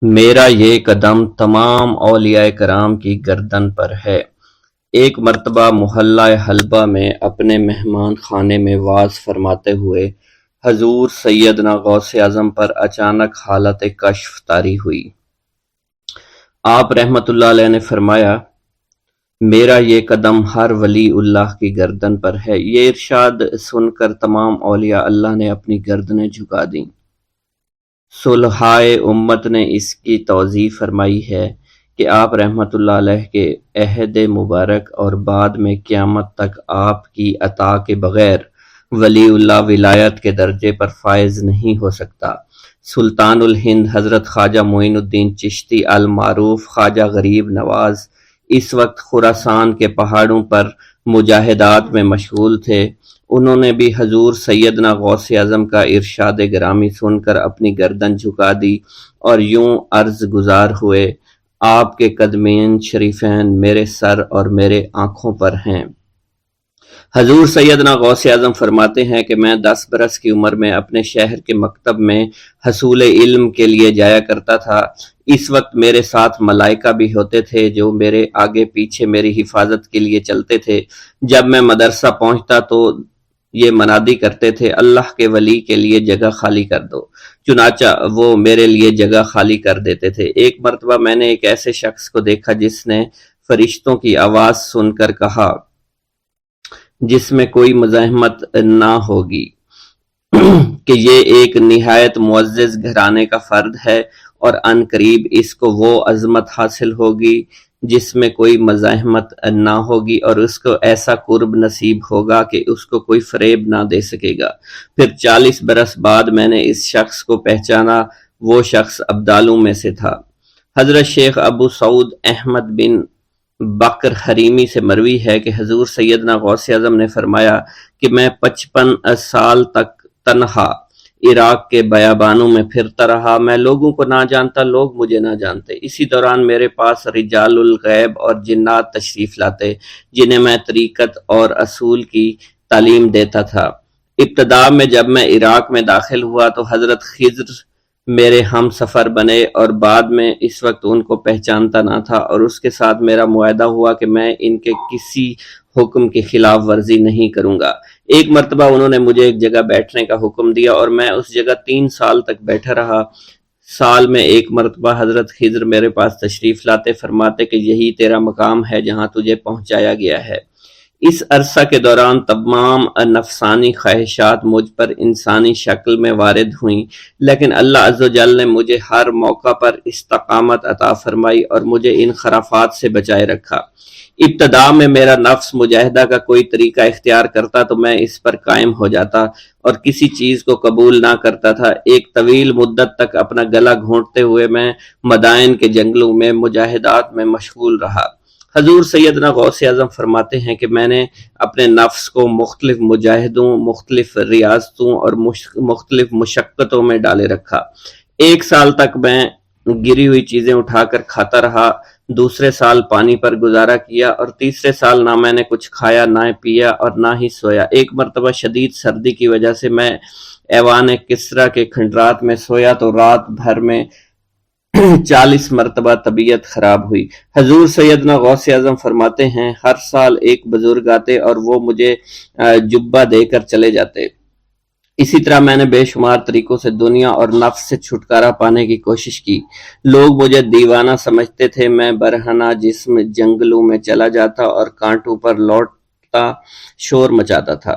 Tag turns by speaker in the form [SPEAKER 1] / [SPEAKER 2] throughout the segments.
[SPEAKER 1] میرا یہ قدم تمام اولیاء کرام کی گردن پر ہے۔ ایک مرتبہ محلہ حلبہ میں اپنے مہمان خانے میں وعظ فرماتے ہوئے حضور سیدنا غوث اعظم پر اچانک حالت کشف طاری ہوئی۔ آپ رحمت اللہ علیہ نے فرمایا، میرا یہ قدم ہر ولی اللہ کی گردن پر ہے۔ یہ ارشاد سن کر تمام اولیاء اللہ نے اپنی گردنیں جھکا دیں۔ صلحائے امت نے اس کی توضیح فرمائی ہے کہ آپ رحمت اللہ علیہ کے عہد مبارک اور بعد میں قیامت تک آپ کی عطا کے بغیر ولی اللہ ولایت کے درجے پر فائز نہیں ہو سکتا۔ سلطان الہند حضرت خواجہ معین الدین چشتی المعروف خواجہ غریب نواز اس وقت خراسان کے پہاڑوں پر مجاہدات میں مشغول تھے۔ انہوں نے بھی حضور سیدنا غوث اعظم کا ارشاد گرامی سن کر اپنی گردن جھکا دی اور یوں عرض گزار ہوئے، آپ کے قدمین شریفین میرے سر اور میرے آنکھوں پر ہیں۔ حضور سیدنا غوث اعظم فرماتے ہیں کہ میں 10 برس کی عمر میں اپنے شہر کے مکتب میں حصول علم کے لیے جایا کرتا تھا۔ اس وقت میرے ساتھ ملائکہ بھی ہوتے تھے جو میرے آگے پیچھے میری حفاظت کے لیے چلتے تھے۔ جب میں مدرسہ پہنچتا تو یہ منادی کرتے تھے، اللہ کے ولی کے لیے جگہ خالی کر دو۔ چنانچہ وہ میرے لیے جگہ خالی کر دیتے تھے۔ ایک مرتبہ میں نے ایک ایسے شخص کو دیکھا جس نے فرشتوں کی آواز سن کر کہا، جس میں کوئی مزاحمت نہ ہوگی، کہ یہ ایک نہایت معزز گھرانے کا فرد ہے اور عن قریب اس کو وہ عظمت حاصل ہوگی جس میں کوئی مزاحمت نہ ہوگی، اور اس کو ایسا قرب نصیب ہوگا کہ اس کو کوئی فریب نہ دے سکے گا۔ پھر 40 برس بعد میں نے اس شخص کو پہچانا۔ وہ شخص ابدالوں میں سے تھا۔ حضرت شیخ ابو سعود احمد بن بکر حریمی سے مروی ہے کہ حضور سیدنا غوث اعظم نے فرمایا کہ میں 55 سال تک تنہا عراق کے بیابانوں میں پھرتا رہا۔ میں لوگوں کو نہ جانتا، لوگ مجھے نہ جانتے۔ اسی دوران میرے پاس رجال الغیب اور جنات تشریف لاتے جنہیں میں طریقت اور اصول کی تعلیم دیتا تھا۔ ابتدا میں جب میں عراق میں داخل ہوا تو حضرت خضر میرے ہم سفر بنے، اور بعد میں اس وقت ان کو پہچانتا نہ تھا، اور اس کے ساتھ میرا معاہدہ ہوا کہ میں ان کے کسی حکم کی خلاف ورزی نہیں کروں گا۔ ایک مرتبہ انہوں نے مجھے ایک جگہ بیٹھنے کا حکم دیا اور میں اس جگہ 3 سال تک بیٹھا رہا۔ سال میں ایک مرتبہ حضرت خضر میرے پاس تشریف لاتے، فرماتے کہ یہی تیرا مقام ہے جہاں تجھے پہنچایا گیا ہے۔ اس عرصہ کے دوران تمام نفسانی خواہشات مجھ پر انسانی شکل میں وارد ہوئیں، لیکن اللہ عز و جل نے مجھے ہر موقع پر استقامت عطا فرمائی اور مجھے ان خرافات سے بچائے رکھا۔ ابتدا میں میرا نفس مجاہدہ کا کوئی طریقہ اختیار کرتا تو میں اس پر قائم ہو جاتا اور کسی چیز کو قبول نہ کرتا تھا۔ ایک طویل مدت تک اپنا گلا گھونٹتے ہوئے میں مدائن کے جنگلوں میں مجاہدات میں مشغول رہا۔ حضور سیدنا غوث اعظم فرماتے ہیں کہ میں نے اپنے نفس کو مختلف مجاہدوں، مختلف ریاضتوں اور مختلف مشقتوں میں ڈالے رکھا۔ 1 سال تک میں گری ہوئی چیزیں اٹھا کر کھاتا رہا، دوسرے سال پانی پر گزارا کیا، اور تیسرے سال نہ میں نے کچھ کھایا، نہ پیا اور نہ ہی سویا۔ ایک مرتبہ شدید سردی کی وجہ سے میں ایوان کسریٰ کے کھنڈرات میں سویا تو رات بھر میں 40 مرتبہ طبیعت خراب ہوئی۔ حضور سیدنا غوث اعظم فرماتے ہیں، ہر سال ایک بزرگ آتے اور وہ مجھے جبہ دے کر چلے جاتے۔ اسی طرح میں نے بے شمار طریقوں سے دنیا اور نفس سے چھٹکارا پانے کی کوشش کی۔ لوگ مجھے دیوانہ سمجھتے تھے۔ میں برہنہ جسم جنگلوں میں چلا جاتا اور کانٹوں پر لوٹتا شور مچاتا تھا۔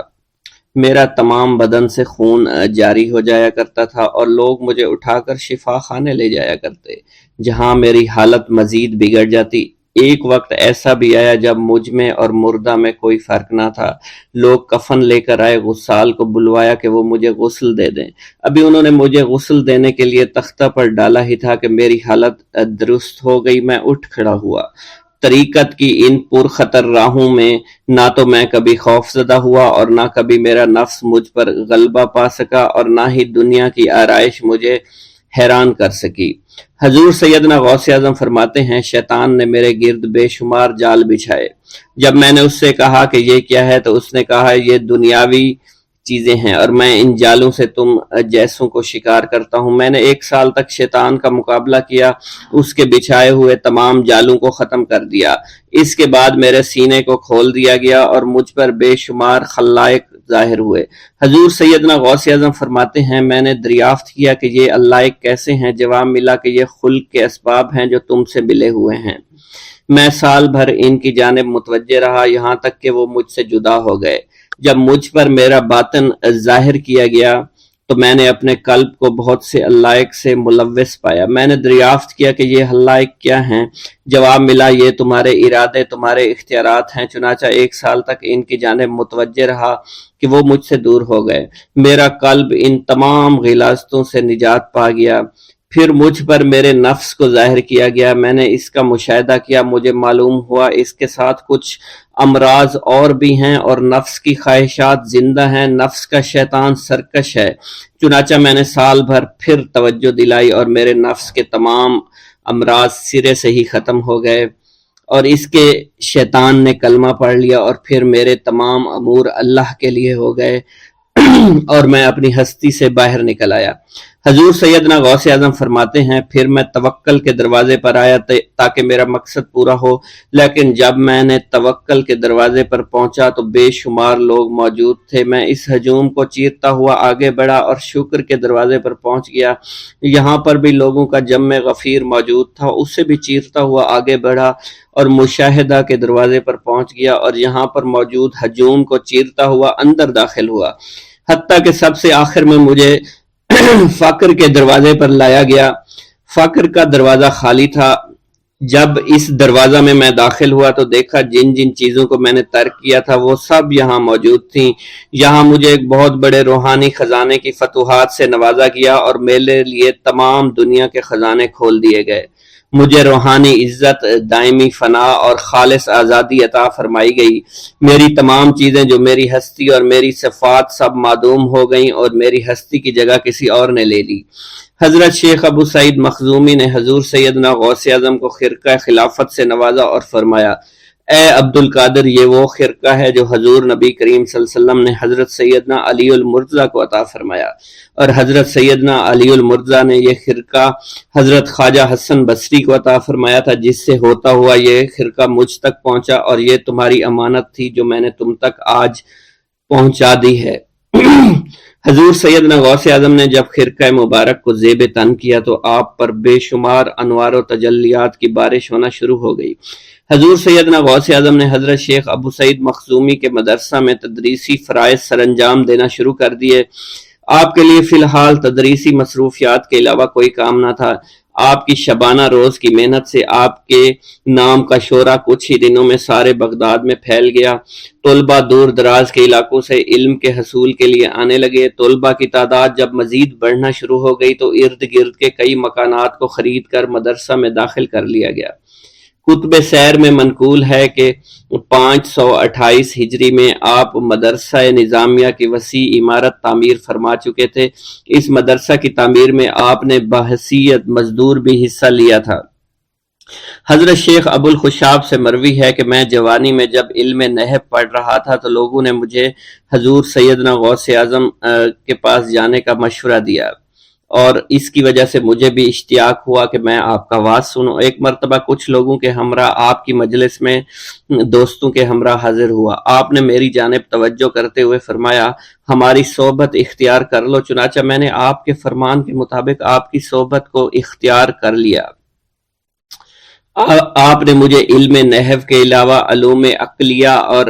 [SPEAKER 1] میرا تمام بدن سے خون جاری ہو جایا کرتا تھا اور لوگ مجھے اٹھا کر شفا خانے لے جایا کرتے، جہاں میری حالت مزید بگڑ جاتی۔ ایک وقت ایسا بھی آیا جب مجھ میں اور مردہ میں کوئی فرق نہ تھا۔ لوگ کفن لے کر آئے، غسال کو بلوایا کہ وہ مجھے غسل دے دیں۔ ابھی انہوں نے مجھے غسل دینے کے لیے تختہ پر ڈالا ہی تھا کہ میری حالت درست ہو گئی۔ میں اٹھ کھڑا ہوا۔ طریقت کی ان پرخطر راہوں میں نہ تو میں کبھی خوف زدہ ہوا اور نہ کبھی میرا نفس مجھ پر غلبہ پا سکا، اور نہ ہی دنیا کی آرائش مجھے حیران کر سکی۔ حضور سیدنا غوث اعظم فرماتے ہیں، شیطان نے میرے گرد بے شمار جال بچھائے۔ جب میں نے اس سے کہا کہ یہ کیا ہے تو اس نے کہا، یہ دنیاوی چیزیں ہیں اور میں ان جالوں سے تم جیسوں کو شکار کرتا ہوں۔ میں نے 1 سال تک شیطان کا مقابلہ کیا، اس کے بچھائے ہوئے تمام جالوں کو ختم کر دیا۔ اس کے بعد میرے سینے کو کھول دیا گیا اور مجھ پر بے شمار خلائق ظاہر ہوئے۔ حضور سیدنا غوث اعظم فرماتے ہیں میں نے دریافت کیا کہ یہ اللہ کیسے ہیں؟ جواب ملا کہ یہ خلق کے اسباب ہیں جو تم سے ملے ہوئے ہیں۔ میں سال بھر ان کی جانب متوجہ رہا یہاں تک کہ وہ مجھ سے جدا ہو گئے۔ جب مجھ پر میرا باطن ظاہر کیا گیا تو میں نے اپنے قلب کو بہت سے علائق سے ملوث پایا۔ میں نے دریافت کیا کہ یہ علائق کیا ہیں؟ جواب ملا یہ تمہارے ارادے، تمہارے اختیارات ہیں۔ چنانچہ 1 سال تک ان کی جانب متوجہ رہا کہ وہ مجھ سے دور ہو گئے۔ میرا قلب ان تمام غلاظتوں سے نجات پا گیا۔ پھر مجھ پر میرے نفس کو ظاہر کیا گیا، میں نے اس کا مشاہدہ کیا، مجھے معلوم ہوا اس کے ساتھ کچھ امراض اور بھی ہیں اور نفس کی خواہشات زندہ ہیں، نفس کا شیطان سرکش ہے۔ چنانچہ میں نے سال بھر پھر توجہ دلائی اور میرے نفس کے تمام امراض سرے سے ہی ختم ہو گئے اور اس کے شیطان نے کلمہ پڑھ لیا اور پھر میرے تمام امور اللہ کے لیے ہو گئے اور میں اپنی ہستی سے باہر نکل آیا۔ حضور سیدنا غوث اعظم فرماتے ہیں پھر میں توکل کے دروازے پر آیا تاکہ میرا مقصد پورا ہو، لیکن جب میں نے توکل کے دروازے پر پہنچا تو بے شمار لوگ موجود تھے۔ میں اس ہجوم کو چیرتا ہوا آگے بڑھا اور شکر کے دروازے پر پہنچ گیا، یہاں پر بھی لوگوں کا جمع غفیر موجود تھا، اس سے بھی چیرتا ہوا آگے بڑھا اور مشاہدہ کے دروازے پر پہنچ گیا اور یہاں پر موجود ہجوم کو چیرتا ہوا اندر داخل ہوا، حتیٰ کہ سب سے آخر میں مجھے فقر کے دروازے پر لایا گیا۔ فقر کا دروازہ خالی تھا۔ جب اس دروازہ میں داخل ہوا تو دیکھا جن جن چیزوں کو میں نے ترک کیا تھا وہ سب یہاں موجود تھیں۔ یہاں مجھے ایک بہت بڑے روحانی خزانے کی فتوحات سے نوازا گیا اور میرے لیے تمام دنیا کے خزانے کھول دیے گئے۔ مجھے روحانی عزت، دائمی فنا اور خالص آزادی عطا فرمائی گئی۔ میری تمام چیزیں جو میری ہستی اور میری صفات سب معدوم ہو گئیں اور میری ہستی کی جگہ کسی اور نے لے لی۔ حضرت شیخ ابو سعید مخزومی نے حضور سیدنا غوث اعظم کو خرقہ خلافت سے نوازا اور فرمایا اے عبد القادر، یہ وہ خرقہ ہے جو حضور نبی کریم صلی اللہ علیہ وسلم نے حضرت سیدنا علی المرتضیٰ کو عطا فرمایا، اور حضرت سیدنا علی المرتضیٰ نے یہ خرقہ حضرت خواجہ حسن بصری کو عطا فرمایا تھا، جس سے ہوتا ہوا یہ خرقہ مجھ تک پہنچا، اور یہ تمہاری امانت تھی جو میں نے تم تک آج پہنچا دی ہے۔ حضور سیدنا غوث اعظم نے جب خرقہ مبارک کو زیب تن کیا تو آپ پر بے شمار انوار و تجلیات کی بارش ہونا شروع ہو گئی۔ حضور سیدنا غوث اعظم نے حضرت شیخ ابو سعید مخزومی کے مدرسہ میں تدریسی فرائض سر انجام دینا شروع کر دیے۔ آپ کے لیے فی الحال تدریسی مصروفیات کے علاوہ کوئی کام نہ تھا۔ آپ کی شبانہ روز کی محنت سے آپ کے نام کا شعرہ کچھ ہی دنوں میں سارے بغداد میں پھیل گیا۔ طلبہ دور دراز کے علاقوں سے علم کے حصول کے لیے آنے لگے۔ طلبہ کی تعداد جب مزید بڑھنا شروع ہو گئی تو ارد گرد کے کئی مکانات کو خرید کر مدرسہ میں داخل کر لیا گیا۔ کتب سیر میں منقول ہے کہ 528 ہجری میں آپ مدرسہ نظامیہ کی وسیع عمارت تعمیر فرما چکے تھے۔ اس مدرسہ کی تعمیر میں آپ نے بحیثیت مزدور بھی حصہ لیا تھا۔ حضرت شیخ ابو الخشاب سے مروی ہے کہ میں جوانی میں جب علم نحو پڑھ رہا تھا تو لوگوں نے مجھے حضور سیدنا غوث اعظم کے پاس جانے کا مشورہ دیا، اور اس کی وجہ سے مجھے بھی اشتیاق ہوا کہ میں آپ کا واز سنوں۔ ایک مرتبہ کچھ لوگوں کے ہمراہ آپ کی مجلس میں دوستوں کے ہمراہ حاضر ہوا۔ آپ نے میری جانب توجہ کرتے ہوئے فرمایا ہماری صحبت اختیار کر لو۔ چنانچہ میں نے آپ کے فرمان کے مطابق آپ کی صحبت کو اختیار کر لیا۔ آپ نے مجھے علم نحو کے علاوہ علوم عقلیہ اور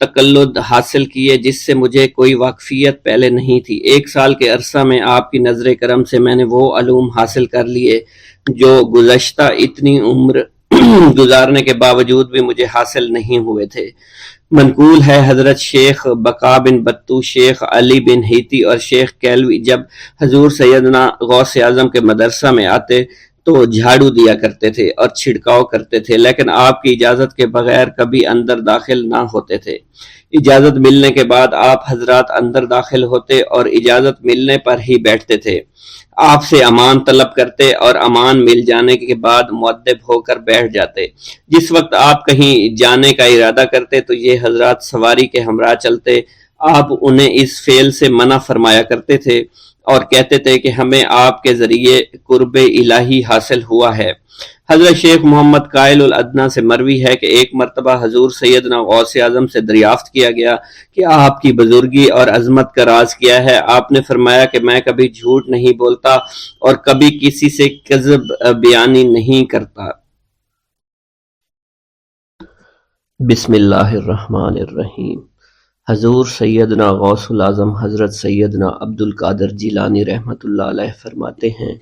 [SPEAKER 1] تقلد حاصل کیے جس سے مجھے کوئی واقفیت پہلے نہیں تھی۔ 1 سال کے عرصہ میں آپ کی نظر کرم سے میں نے وہ علوم حاصل کر لیے جو گزشتہ اتنی عمر گزارنے کے باوجود بھی مجھے حاصل نہیں ہوئے تھے۔ منقول ہے حضرت شیخ بقا بن بطو، شیخ علی بن ہیتی اور شیخ کیلوی جب حضور سیدنا غوث اعظم کے مدرسہ میں آتے تو جھاڑو دیا کرتے تھے اور چھڑکاؤ کرتے تھے، لیکن آپ کی اجازت کے بغیر کبھی اندر داخل نہ ہوتے تھے۔ اجازت ملنے کے بعد آپ حضرات اندر داخل ہوتے اور اجازت ملنے پر ہی بیٹھتے تھے۔ آپ سے امان طلب کرتے اور امان مل جانے کے بعد مؤدب ہو کر بیٹھ جاتے۔ جس وقت آپ کہیں جانے کا ارادہ کرتے تو یہ حضرات سواری کے ہمراہ چلتے۔ آپ انہیں اس فعل سے منع فرمایا کرتے تھے اور کہتے تھے کہ ہمیں آپ کے ذریعے قرب الہی حاصل ہوا ہے۔ حضرت شیخ محمد قائل الادنیٰ سے مروی ہے کہ ایک مرتبہ حضور سیدنا غوث اعظم سے دریافت کیا گیا کہ آپ کی بزرگی اور عظمت کا راز کیا ہے؟ آپ نے فرمایا کہ میں کبھی جھوٹ نہیں بولتا اور کبھی کسی سے کذب بیانی نہیں کرتا۔ بسم اللہ الرحمن الرحیم۔ حضور سیدنا غوث العظم حضرت سیدنا عبد القادر جیلانی رحمۃ اللہ علیہ فرماتے ہیں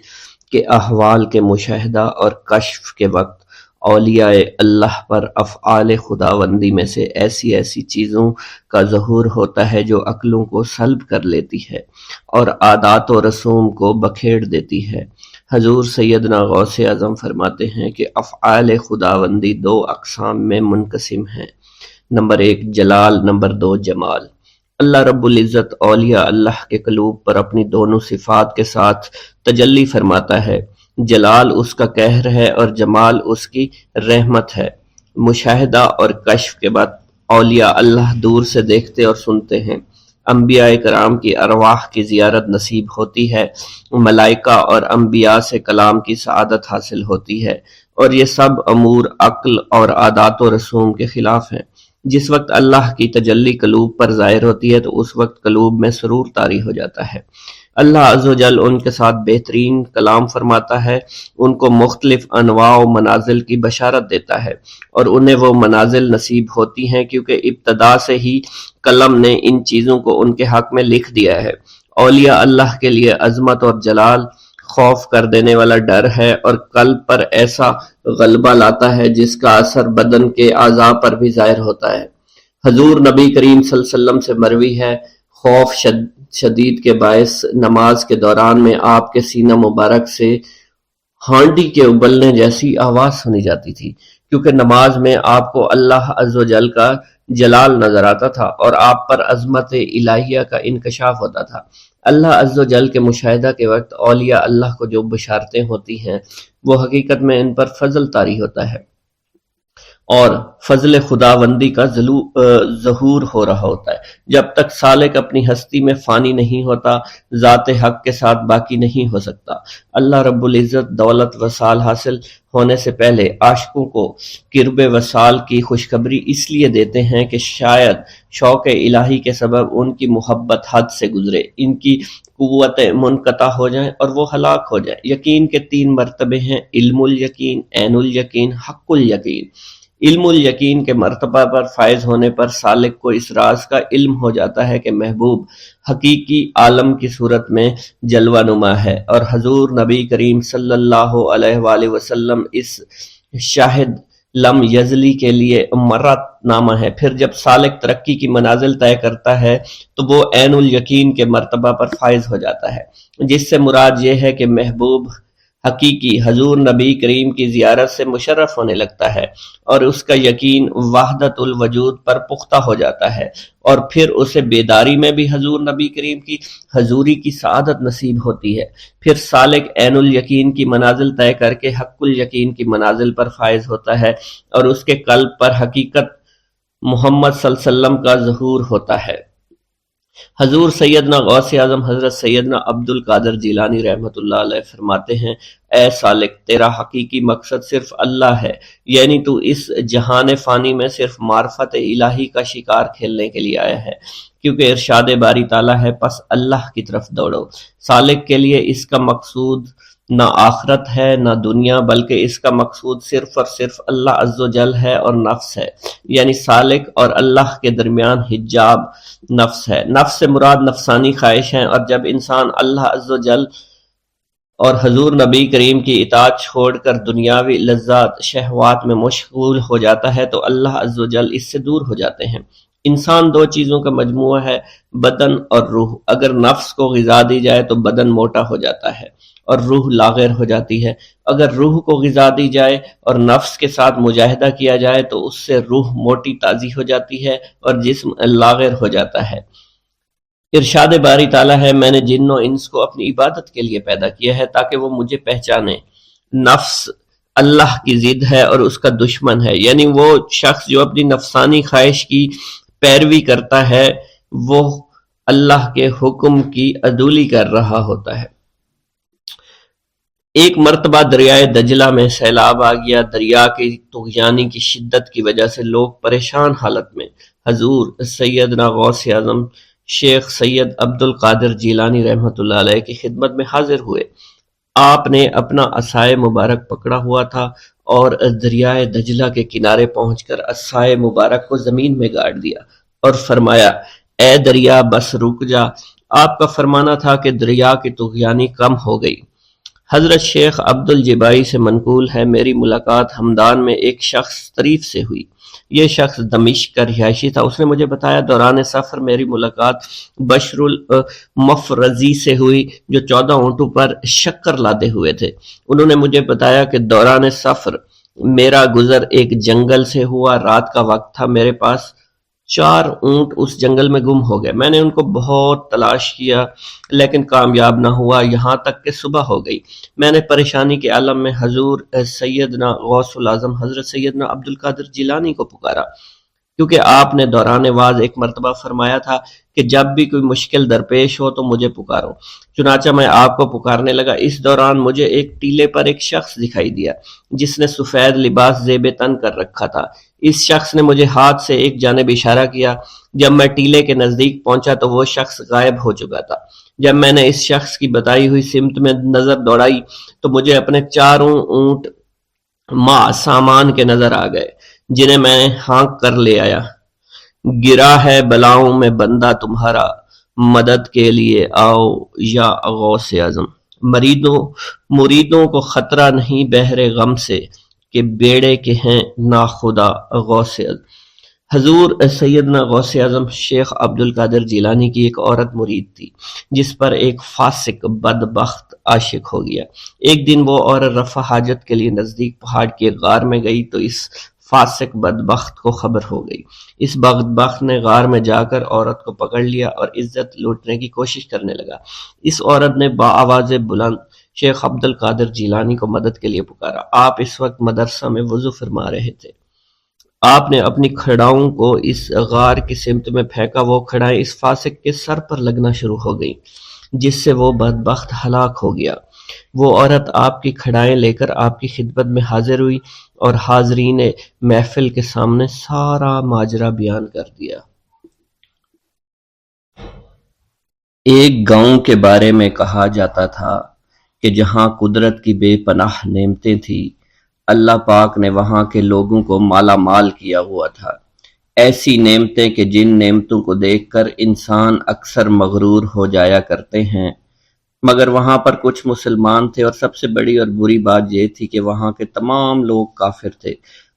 [SPEAKER 1] کہ احوال کے مشاہدہ اور کشف کے وقت اولیاء اللہ پر افعال خداوندی میں سے ایسی ایسی چیزوں کا ظہور ہوتا ہے جو عقلوں کو سلب کر لیتی ہے اور عادات و رسوم کو بکھیڑ دیتی ہے۔ حضور سیدنا غوث اعظم فرماتے ہیں کہ افعال خداوندی دو اقسام میں منقسم ہیں، نمبر ایک جلال، نمبر دو جمال۔ اللہ رب العزت اولیاء اللہ کے قلوب پر اپنی دونوں صفات کے ساتھ تجلی فرماتا ہے۔ جلال اس کا قہر ہے اور جمال اس کی رحمت ہے۔ مشاہدہ اور کشف کے بعد اولیاء اللہ دور سے دیکھتے اور سنتے ہیں، انبیاء کرام کی ارواح کی زیارت نصیب ہوتی ہے، ملائکہ اور انبیاء سے کلام کی سعادت حاصل ہوتی ہے، اور یہ سب امور عقل اور عادات و رسوم کے خلاف ہیں۔ جس وقت اللہ کی تجلی قلوب پر ظاہر ہوتی ہے تو اس وقت قلوب میں سرور طاری ہو جاتا ہے۔ اللہ عز و جل ان کے ساتھ بہترین کلام فرماتا ہے، ان کو مختلف انواع و منازل کی بشارت دیتا ہے، اور انہیں وہ منازل نصیب ہوتی ہیں کیونکہ ابتدا سے ہی قلم نے ان چیزوں کو ان کے حق میں لکھ دیا ہے۔ اولیاء اللہ کے لیے عظمت اور جلال خوف کر دینے والا ڈر ہے اور قلب پر ایسا غلبہ لاتا ہے جس کا اثر بدن کے اعضاء پر بھی ظاہر ہوتا ہے۔ حضور نبی کریم صلی اللہ علیہ وسلم سے مروی ہے، خوف شدید کے باعث نماز کے دوران میں آپ کے سینہ مبارک سے ہانڈی کے ابلنے جیسی آواز سنی جاتی تھی، کیونکہ نماز میں آپ کو اللہ عز و جل کا جلال نظر آتا تھا اور آپ پر عظمت الہیہ کا انکشاف ہوتا تھا۔ اللہ عز و جل کے مشاہدہ کے وقت اولیاء اللہ کو جو بشارتیں ہوتی ہیں وہ حقیقت میں ان پر فضل طاری ہوتا ہے اور فضل خداوندی کا ظہور ہو رہا ہوتا ہے۔ جب تک سالک اپنی ہستی میں فانی نہیں ہوتا، ذات حق کے ساتھ باقی نہیں ہو سکتا۔ اللہ رب العزت دولت وصال حاصل ہونے سے پہلے عاشقوں کو قرب وصال کی خوشخبری اس لیے دیتے ہیں کہ شاید شوق الہی کے سبب ان کی محبت حد سے گزرے، ان کی قوتیں منقطع ہو جائیں اور وہ ہلاک ہو جائیں۔ یقین کے تین مرتبے ہیں، علم الیقین، عین الیقین، حق الیقین۔ علم الیقین کے مرتبہ پر فائز ہونے پر سالک کو اس راز کا علم ہو جاتا ہے کہ محبوب حقیقی عالم کی صورت میں جلوہ نما ہے، اور حضور نبی کریم صلی اللہ علیہ وآلہ وسلم اس شاہد لم یزلی کے لیے مرت نامہ ہے۔ پھر جب سالک ترقی کی منازل طے کرتا ہے تو وہ عین الیقین کے مرتبہ پر فائز ہو جاتا ہے، جس سے مراد یہ ہے کہ محبوب حقیقی حضور نبی کریم کی زیارت سے مشرف ہونے لگتا ہے اور اس کا یقین وحدت الوجود پر پختہ ہو جاتا ہے، اور پھر اسے بیداری میں بھی حضور نبی کریم کی حضوری کی سعادت نصیب ہوتی ہے۔ پھر سالک عین الیقین کی منازل طے کر کے حق الیقین کی منازل پر فائز ہوتا ہے اور اس کے قلب پر حقیقت محمد صلی اللہ علیہ وسلم کا ظہور ہوتا ہے۔ حضور سیدنا غوث اعظم حضرت سیدنا عبد القادر جیلانی رحمۃ اللہ علیہ فرماتے ہیں، اے سالک، تیرا حقیقی مقصد صرف اللہ ہے، یعنی تو اس جہان فانی میں صرف معرفت الہی کا شکار کھیلنے کے لیے آیا ہے، کیونکہ ارشاد باری تعالیٰ ہے پس اللہ کی طرف دوڑو۔ سالک کے لیے اس کا مقصود نہ آخرت ہے نہ دنیا، بلکہ اس کا مقصود صرف اور صرف اللہ عز و جل ہے اور نفس ہے، یعنی سالک اور اللہ کے درمیان حجاب نفس ہے۔ نفس سے مراد نفسانی خواہش ہیں، اور جب انسان اللہ عز و جل اور حضور نبی کریم کی اطاعت چھوڑ کر دنیاوی لذات شہوات میں مشغول ہو جاتا ہے تو اللہ عز و جل اس سے دور ہو جاتے ہیں۔ انسان دو چیزوں کا مجموعہ ہے، بدن اور روح۔ اگر نفس کو غذا دی جائے تو بدن موٹا ہو جاتا ہے اور روح لاغر ہو جاتی ہے، اگر روح کو غذا دی جائے اور نفس کے ساتھ مجاہدہ کیا جائے تو اس سے روح موٹی تازی ہو جاتی ہے اور جسم لاغر ہو جاتا ہے۔ ارشاد باری تعالیٰ ہے، میں نے جن و انس کو اپنی عبادت کے لیے پیدا کیا ہے تاکہ وہ مجھے پہچانے۔ نفس اللہ کی ضد ہے اور اس کا دشمن ہے، یعنی وہ شخص جو اپنی نفسانی خواہش کی پیروی کرتا ہے وہ اللہ کے حکم کی عدولی کر رہا ہوتا ہے۔ ایک مرتبہ دریائے دجلہ میں سیلاب آ گیا۔ دریا کی طغیانی کی شدت کی وجہ سے لوگ پریشان حالت میں حضور سیدنا غوث اعظم شیخ سید عبد القادر جیلانی رحمۃ اللہ علیہ کی خدمت میں حاضر ہوئے۔ آپ نے اپنا عصائے مبارک پکڑا ہوا تھا اور دریائے دجلہ کے کنارے پہنچ کر عصائے مبارک کو زمین میں گاڑ دیا اور فرمایا، اے دریا بس رک جا۔ آپ کا فرمانا تھا کہ دریا کی طغیانی کم ہو گئی۔ حضرت شیخ عبد الجبائی سے منقول ہے، میری ملاقات ہمدان میں ایک شخص طریف سے ہوئی۔ یہ شخص دمشق کا رہائشی تھا۔ اس نے مجھے بتایا دوران سفر میری ملاقات بشر المفرزی سے ہوئی جو 14 اونٹوں پر شکر لادے ہوئے تھے۔ انہوں نے مجھے بتایا کہ دوران سفر میرا گزر ایک جنگل سے ہوا۔ رات کا وقت تھا، میرے پاس 4 اونٹ اس جنگل میں گم ہو گئے۔ میں نے ان کو بہت تلاش کیا لیکن کامیاب نہ ہوا، یہاں تک کہ صبح ہو گئی۔ میں نے پریشانی کے عالم میں حضور سیدنا غوث الاعظم حضرت سیدنا عبد القادر جیلانی کو پکارا، کیونکہ آپ نے دوران واز ایک مرتبہ فرمایا تھا کہ جب بھی کوئی مشکل درپیش ہو تو مجھے پکارو۔ چنانچہ میں آپ کو پکارنے لگا۔ اس دوران مجھے ایک ٹیلے پر ایک شخص دکھائی دیا جس نے سفید لباس زیب تن کر رکھا تھا۔ اس شخص نے مجھے ہاتھ سے ایک جانب اشارہ کیا۔ جب میں ٹیلے کے نزدیک پہنچا تو وہ شخص غائب ہو چکا تھا۔ جب میں نے اس شخص کی بتائی ہوئی سمت میں نظر دوڑائی تو مجھے اپنے 4 اونٹ ماں سامان کے نظر آ گئے جنہیں میں ہانک کر لے آیا۔ گرا ہے بلاؤں میں بندہ تمہارا، مدد کے لیے آؤ یا غوث اعظم۔ مریدوں کو خطرہ نہیں بحر غم سے کہ بیڑے کے ہیں ناخدا غوث اعظم۔ حضور سیدنا غوث اعظم شیخ عبد القادر جیلانی کی ایک عورت مرید تھی جس پر ایک فاسق بدبخت عاشق ہو گیا۔ ایک دن وہ عورت رفع حاجت کے لیے نزدیک پہاڑ کے غار میں گئی تو اس فاسق بدبخت کو خبر ہو گئی۔ اس بدبخت نے غار میں جا کر عورت کو پکڑ لیا اور عزت لوٹنے کی کوشش کرنے لگا۔ اس عورت نے بآواز بلند شیخ عبد القادر جیلانی کو مدد کے لیے پکارا۔ آپ اس وقت مدرسہ میں وضو فرما رہے تھے۔ آپ نے اپنی کھڑاؤں کو اس غار کی سمت میں پھینکا۔ وہ کھڑائیں اس فاسق کے سر پر لگنا شروع ہو گئیں جس سے وہ بدبخت ہلاک ہو گیا۔ وہ عورت آپ کی کھڑائیں لے کر آپ کی خدمت میں حاضر ہوئی اور حاضرین محفل کے سامنے سارا ماجرا بیان کر دیا۔ ایک گاؤں کے بارے میں کہا جاتا تھا کہ جہاں قدرت کی بے پناہ نعمتیں تھیں، اللہ پاک نے وہاں کے لوگوں کو مالا مال کیا ہوا تھا۔ ایسی نعمتیں کہ جن نعمتوں کو دیکھ کر انسان اکثر مغرور ہو جایا کرتے ہیں، مگر وہاں پر کچھ مسلمان تھے اور سب سے بڑی اور بری بات یہ تھی کہ وہاں کے تمام لوگ کافر تھے۔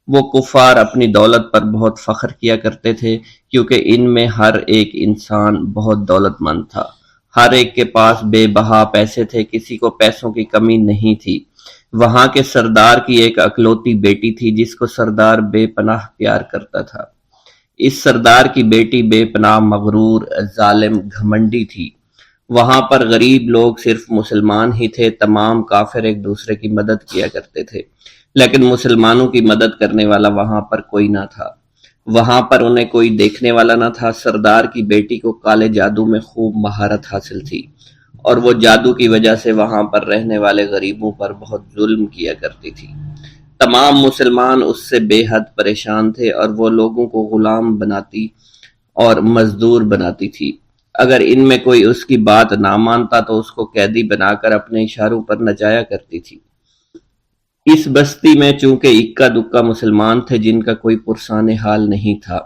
[SPEAKER 1] وہ کفار اپنی دولت پر بہت فخر کیا کرتے تھے کیونکہ ان میں ہر ایک انسان بہت دولت مند تھا۔ ہر ایک کے پاس بے بہا پیسے تھے، کسی کو پیسوں کی کمی نہیں تھی۔ وہاں کے سردار کی ایک اکلوتی بیٹی تھی جس کو سردار بے پناہ پیار کرتا تھا۔ اس سردار کی بیٹی بے پناہ مغرور، ظالم، گھمنڈی تھی۔ وہاں پر غریب لوگ صرف مسلمان ہی تھے، تمام کافر ایک دوسرے کی مدد کیا کرتے تھے، لیکن مسلمانوں کی مدد کرنے والا وہاں پر کوئی نہ تھا۔ وہاں پر انہیں کوئی دیکھنے والا نہ تھا۔ سردار کی بیٹی کو کالے جادو میں خوب مہارت حاصل تھی اور وہ جادو کی وجہ سے وہاں پر رہنے والے غریبوں پر بہت ظلم کیا کرتی تھی۔ تمام مسلمان اس سے بے حد پریشان تھے اور وہ لوگوں کو غلام بناتی اور مزدور بناتی تھی۔ اگر ان میں کوئی اس کی بات نہ مانتا تو اس کو قیدی بنا کر اپنے اشاروں پر نچایا کرتی تھی۔ اس بستی میں چونکہ اکا دکا مسلمان تھے جن کا کوئی پرسان حال نہیں تھا،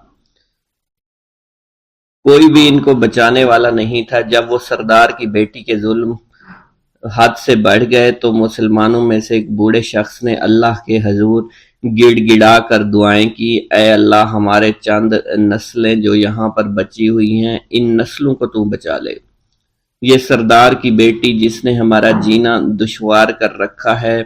[SPEAKER 1] کوئی بھی ان کو بچانے والا نہیں تھا۔ جب وہ سردار کی بیٹی کے ظلم حد سے بڑھ گئے تو مسلمانوں میں سے ایک بوڑھے شخص نے اللہ کے حضور گڑ گڑا کر دعائیں کی، اے اللہ ہمارے چند نسلیں جو یہاں پر بچی ہوئی ہیں ان نسلوں کو تو بچا لے۔ یہ سردار کی بیٹی جس نے ہمارا جینا دشوار کر رکھا ہے،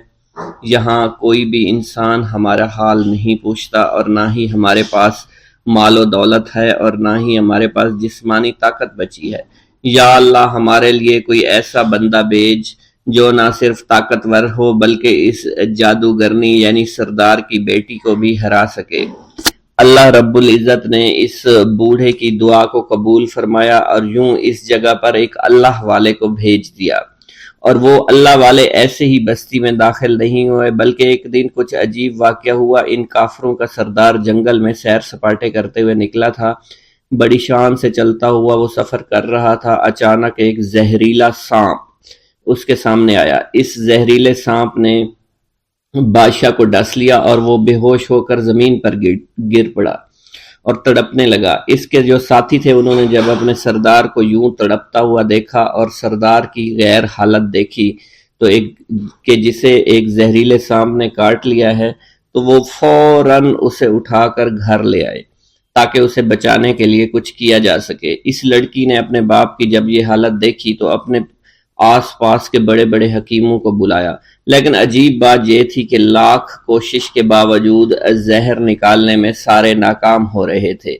[SPEAKER 1] یہاں کوئی بھی انسان ہمارا حال نہیں پوچھتا اور نہ ہی ہمارے پاس مال و دولت ہے اور نہ ہی ہمارے پاس جسمانی طاقت بچی ہے۔ یا اللہ ہمارے لیے کوئی ایسا بندہ بھیج جو نہ صرف طاقتور ہو بلکہ اس جادوگرنی یعنی سردار کی بیٹی کو بھی ہرا سکے۔ اللہ رب العزت نے اس بوڑھے کی دعا کو قبول فرمایا اور یوں اس جگہ پر ایک اللہ والے کو بھیج دیا، اور وہ اللہ والے ایسے ہی بستی میں داخل نہیں ہوئے بلکہ ایک دن کچھ عجیب واقعہ ہوا۔ ان کافروں کا سردار جنگل میں سیر سپاٹے کرتے ہوئے نکلا تھا، بڑی شان سے چلتا ہوا وہ سفر کر رہا تھا۔ اچانک ایک زہریلا سانپ اس کے سامنے آیا۔ اس زہریلے سانپ نے بادشاہ کو ڈس لیا اور وہ بے ہوش ہو کر زمین پر گر پڑا اور تڑپنے لگا۔ اس کے جو ساتھی تھے انہوں نے جب اپنے سردار کو یوں تڑپتا ہوا دیکھا اور سردار کی غیر حالت دیکھی تو کہ جسے ایک زہریلے سانپ نے کاٹ لیا ہے، تو وہ فوراً اسے اٹھا کر گھر لے آئے تاکہ اسے بچانے کے لیے کچھ کیا جا سکے۔ اس لڑکی نے اپنے باپ کی جب یہ حالت دیکھی تو اپنے آس پاس کے بڑے بڑے حکیموں کو بلایا، لیکن عجیب بات یہ تھی کہ لاکھ کوشش کے باوجود زہر نکالنے میں سارے ناکام ہو رہے تھے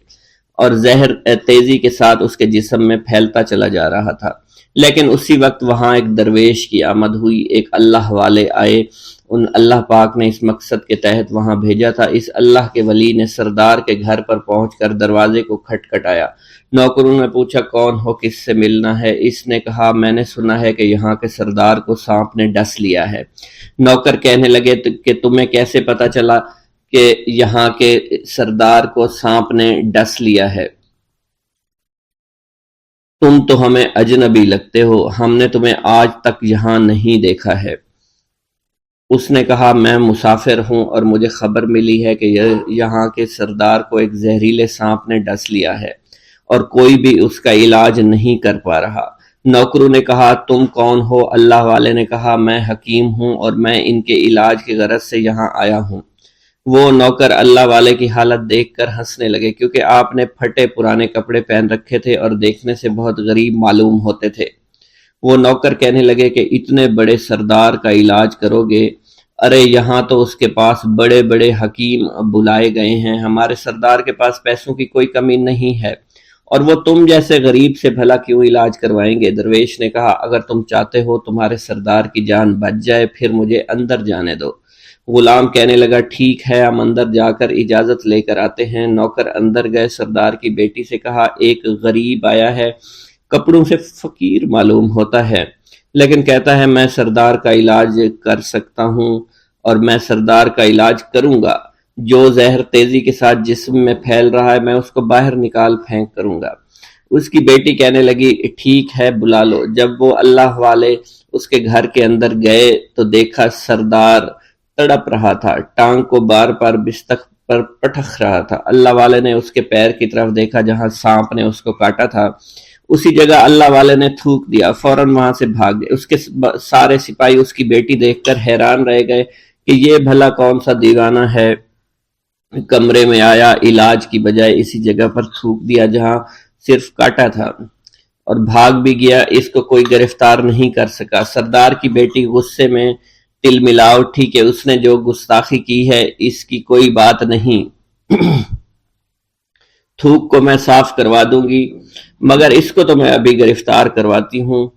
[SPEAKER 1] اور زہر تیزی کے ساتھ اس کے جسم میں پھیلتا چلا جا رہا تھا۔ لیکن اسی وقت وہاں ایک درویش کی آمد ہوئی، ایک اللہ والے آئے، ان اللہ پاک نے اس مقصد کے تحت وہاں بھیجا تھا۔ اس اللہ کے ولی نے سردار کے گھر پر پہنچ کر دروازے کو کھٹکھٹایا۔ نوکروں نے پوچھا کون ہو، کس سے ملنا ہے؟ اس نے کہا میں نے سنا ہے کہ یہاں کے سردار کو سانپ نے ڈس لیا ہے۔ نوکر کہنے لگے کہ تمہیں کیسے پتا چلا کہ یہاں کے سردار کو سانپ نے ڈس لیا ہے؟ تم تو ہمیں اجنبی لگتے ہو، ہم نے تمہیں آج تک یہاں نہیں دیکھا ہے۔ اس نے کہا میں مسافر ہوں اور مجھے خبر ملی ہے کہ یہاں کے سردار کو ایک زہریلے سانپ نے ڈس لیا ہے اور کوئی بھی اس کا علاج نہیں کر پا رہا۔ نوکروں نے کہا تم کون ہو؟ اللہ والے نے کہا میں حکیم ہوں اور میں ان کے علاج کی غرض سے یہاں آیا ہوں۔ وہ نوکر اللہ والے کی حالت دیکھ کر ہنسنے لگے، کیونکہ آپ نے پھٹے پرانے کپڑے پہن رکھے تھے اور دیکھنے سے بہت غریب معلوم ہوتے تھے۔ وہ نوکر کہنے لگے کہ اتنے بڑے سردار کا علاج کرو گے؟ ارے یہاں تو اس کے پاس بڑے بڑے حکیم بلائے گئے ہیں، ہمارے سردار کے پاس پیسوں کی کوئی کمی نہیں ہے، اور وہ تم جیسے غریب سے بھلا کیوں علاج کروائیں گے؟ درویش نے کہا اگر تم چاہتے ہو تمہارے سردار کی جان بچ جائے پھر مجھے اندر جانے دو۔ غلام کہنے لگا ٹھیک ہے، ہم اندر جا کر اجازت لے کر آتے ہیں۔ نوکر اندر گئے، سردار کی بیٹی سے کہا ایک غریب آیا ہے، کپڑوں سے فقیر معلوم ہوتا ہے، لیکن کہتا ہے میں سردار کا علاج کر سکتا ہوں اور میں سردار کا علاج کروں گا۔ جو زہر تیزی کے ساتھ جسم میں پھیل رہا ہے میں اس کو باہر نکال پھینک کروں گا۔ اس کی بیٹی کہنے لگی ٹھیک ہے بلا لو۔ جب وہ اللہ والے اس کے گھر کے اندر گئے تو دیکھا سردار تڑپ رہا تھا، ٹانگ کو بار بار بستر پر پٹخ رہا تھا۔ اللہ والے نے اس کے پیر کی طرف دیکھا جہاں سانپ نے اس کو کاٹا تھا، اسی جگہ اللہ والے نے تھوک دیا، فوراً وہاں سے بھاگ گئے۔ اس کے سارے سپاہی اس کی بیٹی دیکھ کر حیران رہ گئے کہ یہ بھلا کون سا دیوانہ ہے، کمرے میں آیا، علاج کی بجائے اسی جگہ پر تھوک دیا جہاں صرف کاٹا تھا، اور بھاگ بھی گیا، اس کو کوئی گرفتار نہیں کر سکا۔ سردار کی بیٹی غصے میں ٹل ملا اٹھی کہ اس نے جو گستاخی کی ہے اس کی کوئی بات نہیں، تھوک کو میں صاف کروا دوں گی، مگر اس کو تو میں ابھی گرفتار کرواتی ہوں۔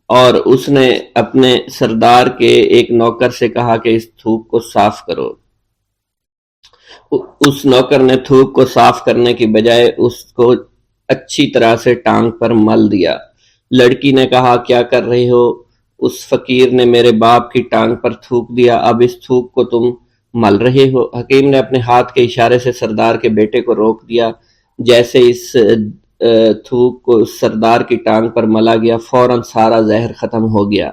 [SPEAKER 1] اور اس نے اپنے سردار کے ایک نوکر سے کہا کہ اس تھوک کو صاف کرو۔ اس نوکر نے تھوک کو صاف کرنے کی بجائے اس کو اچھی طرح سے ٹانگ پر مل دیا۔ لڑکی نے کہا کیا کر رہے ہو؟ اس فقیر نے میرے باپ کی ٹانگ پر تھوک دیا، اب اس تھوک کو تم مل رہے ہو؟ حکیم نے اپنے ہاتھ کے اشارے سے سردار کے بیٹے کو روک دیا۔ جیسے اس تھوک کو سردار کی ٹانگ پر ملا گیا فوراً سارا زہر ختم ہو گیا۔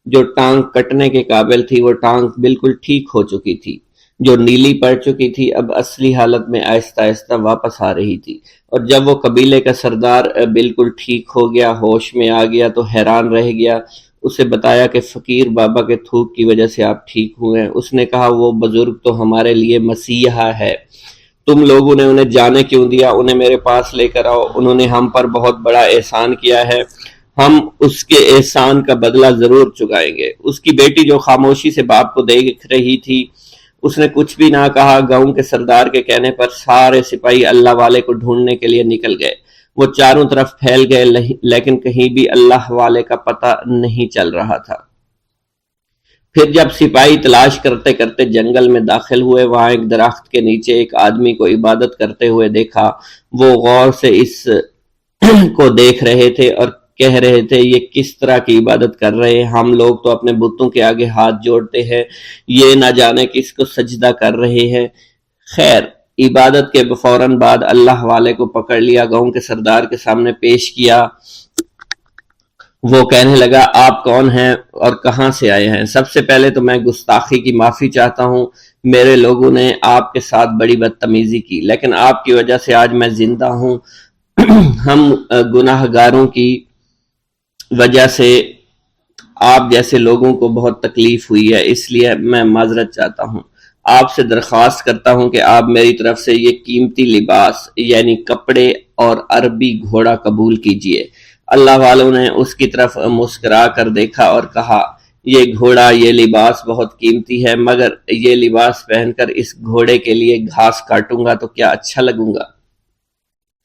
[SPEAKER 1] جو ٹانگ کٹنے کے قابل تھی وہ ٹانگ بالکل ٹھیک ہو چکی تھی، جو نیلی پڑ چکی تھی اب اصلی حالت میں آہستہ آہستہ واپس آ رہی تھی۔ اور جب وہ قبیلے کا سردار بالکل ٹھیک ہو گیا، ہوش میں آ گیا تو حیران رہ گیا۔ اسے بتایا کہ فقیر بابا کے تھوک کی وجہ سے آپ ٹھیک ہوئے ہیں۔ اس نے کہا وہ بزرگ تو ہمارے لیے مسیحا ہے، تم لوگوں نے انہیں جانے کیوں دیا؟ انہیں میرے پاس لے کر آؤ، انہوں نے ہم پر بہت بڑا احسان کیا ہے، ہم اس کے احسان کا بدلہ ضرور چکائیں گے۔ اس کی بیٹی جو خاموشی سے باپ کو دیکھ رہی تھی اس نے کچھ بھی نہ کہا۔ گاؤں کے سردار کے کہنے پر سارے سپاہی اللہ والے کو ڈھونڈنے کے لیے نکل گئے۔ وہ چاروں طرف پھیل گئے لیکن کہیں بھی اللہ والے کا پتہ نہیں چل رہا تھا۔ پھر جب سپاہی تلاش کرتے کرتے جنگل میں داخل ہوئے، وہاں ایک درخت کے نیچے ایک آدمی کو عبادت کرتے ہوئے دیکھا۔ وہ غور سے اس کو دیکھ رہے تھے اور کہہ رہے تھے، یہ کس طرح کی عبادت کر رہے ہیں؟ ہم لوگ تو اپنے بتوں کے آگے ہاتھ جوڑتے ہیں، یہ نہ جانے کس کو سجدہ کر رہے ہیں۔ خیر، عبادت کے فوراً بعد اللہ والے کو پکڑ لیا، گاؤں کے سردار کے سامنے پیش کیا۔ وہ کہنے لگا، آپ کون ہیں اور کہاں سے آئے ہیں؟ سب سے پہلے تو میں گستاخی کی معافی چاہتا ہوں، میرے لوگوں نے آپ کے ساتھ بڑی بدتمیزی کی، لیکن آپ کی وجہ سے آج میں زندہ ہوں۔ ہم گناہ گاروں کی وجہ سے آپ جیسے لوگوں کو بہت تکلیف ہوئی ہے، اس لیے میں معذرت چاہتا ہوں۔ آپ سے درخواست کرتا ہوں کہ آپ میری طرف سے یہ قیمتی لباس یعنی کپڑے اور عربی گھوڑا قبول کیجئے۔ اللہ والوں نے اس کی طرف مسکرا کر دیکھا اور کہا، یہ گھوڑا، یہ لباس بہت قیمتی ہے، مگر یہ لباس پہن کر اس گھوڑے کے لیے گھاس کاٹوں گا تو کیا اچھا لگوں گا؟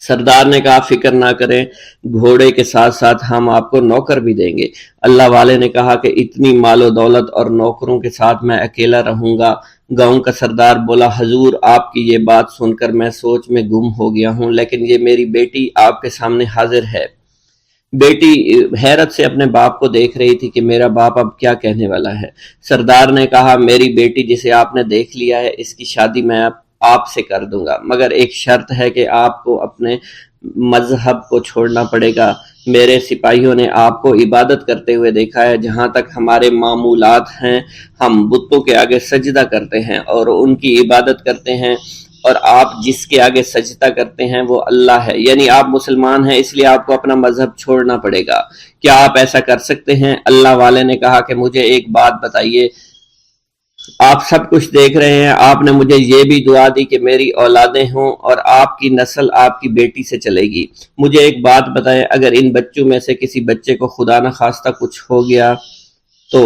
[SPEAKER 1] سردار نے کہا، فکر نہ کریں، گھوڑے کے ساتھ ساتھ ہم آپ کو نوکر بھی دیں گے۔ اللہ والے نے کہا کہ اتنی مال و دولت اور نوکروں کے ساتھ میں اکیلا رہوں گا؟ گاؤں کا سردار بولا، حضور آپ کی یہ بات سن کر میں سوچ میں گم ہو گیا ہوں، لیکن یہ میری بیٹی آپ کے سامنے حاضر ہے۔ بیٹی حیرت سے اپنے باپ کو دیکھ رہی تھی کہ میرا باپ اب کیا کہنے والا ہے۔ سردار نے کہا، میری بیٹی جسے آپ نے دیکھ لیا ہے، اس کی شادی میں آپ سے کر دوں گا، مگر ایک شرط ہے کہ آپ کو اپنے مذہب کو چھوڑنا پڑے گا۔ میرے سپاہیوں نے آپ کو عبادت کرتے ہوئے دیکھا ہے، جہاں تک ہمارے معمولات ہیں ہم بتوں کے آگے سجدہ کرتے ہیں اور ان کی عبادت کرتے ہیں، اور آپ جس کے آگے سجدہ کرتے ہیں وہ اللہ ہے، یعنی آپ مسلمان ہیں، اس لیے آپ کو اپنا مذہب چھوڑنا پڑے گا۔ کیا آپ ایسا کر سکتے ہیں؟ اللہ والے نے کہا کہ مجھے ایک بات بتائیے، آپ سب کچھ دیکھ رہے ہیں، آپ نے مجھے یہ بھی دعا دی کہ میری اولادیں ہوں اور آپ کی نسل آپ کی بیٹی سے چلے گی۔ مجھے ایک بات بتائیں، اگر ان بچوں میں سے کسی بچے کو خدا نہ خواستہ کچھ ہو گیا تو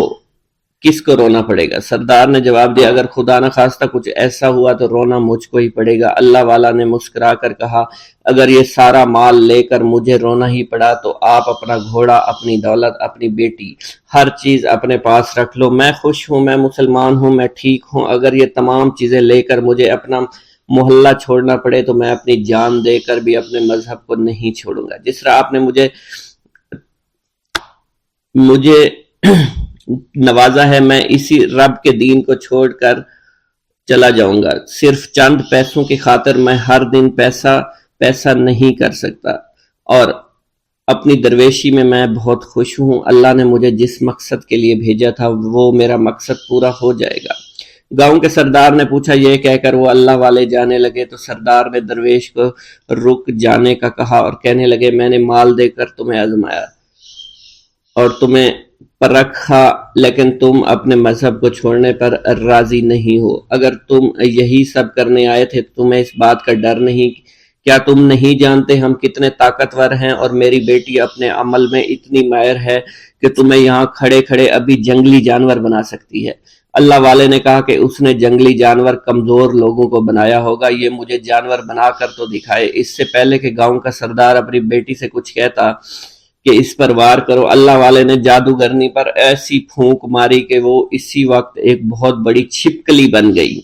[SPEAKER 1] کس کو رونا پڑے گا؟ سردار نے جواب دیا، اگر خدا نہ خواستہ کچھ ایسا ہوا تو رونا مجھ کو ہی پڑے گا۔ اللہ والا نے مسکرا کر کہا، اگر یہ سارا مال لے کر مجھے رونا ہی پڑا تو آپ اپنا گھوڑا، اپنی دولت، اپنی بیٹی، ہر چیز اپنے پاس رکھ لو۔ میں خوش ہوں، میں مسلمان ہوں، میں ٹھیک ہوں۔ اگر یہ تمام چیزیں لے کر مجھے اپنا محلہ چھوڑنا پڑے تو میں اپنی جان دے کر بھی اپنے مذہب کو نہیں چھوڑوں گا۔ جس طرح آپ نے مجھے نوازا ہے، میں اسی رب کے دین کو چھوڑ کر چلا جاؤں گا۔ صرف چند پیسوں کی خاطر میں ہر دن پیسہ نہیں کر سکتا، اور اپنی درویشی میں بہت خوش ہوں۔ اللہ نے مجھے جس مقصد کے لیے بھیجا تھا وہ میرا مقصد پورا ہو جائے گا۔ گاؤں کے سردار نے پوچھا، یہ کہہ کر وہ اللہ والے جانے لگے تو سردار نے درویش کو رک جانے کا کہا اور کہنے لگے، میں نے مال دے کر تمہیں آزمایا اور تمہیں پرکھا، لیکن تم اپنے مذہب کو چھوڑنے پر راضی نہیں ہو۔ اگر تم یہی سب کرنے آئے تھے تو تمہیں اس بات کا ڈر نہیں؟ کیا تم نہیں جانتے ہم کتنے طاقتور ہیں، اور میری بیٹی اپنے عمل میں اتنی ماہر ہے کہ تمہیں یہاں کھڑے کھڑے ابھی جنگلی جانور بنا سکتی ہے۔ اللہ والے نے کہا کہ اس نے جنگلی جانور کمزور لوگوں کو بنایا ہوگا، یہ مجھے جانور بنا کر تو دکھائے۔ اس سے پہلے کہ گاؤں کا سردار اپنی بیٹی سے کچھ کہتا کہ اس پر وار کرو، اللہ والے نے جادوگرنی پر ایسی پھونک ماری کہ وہ اسی وقت ایک بہت بڑی چھپکلی بن گئی۔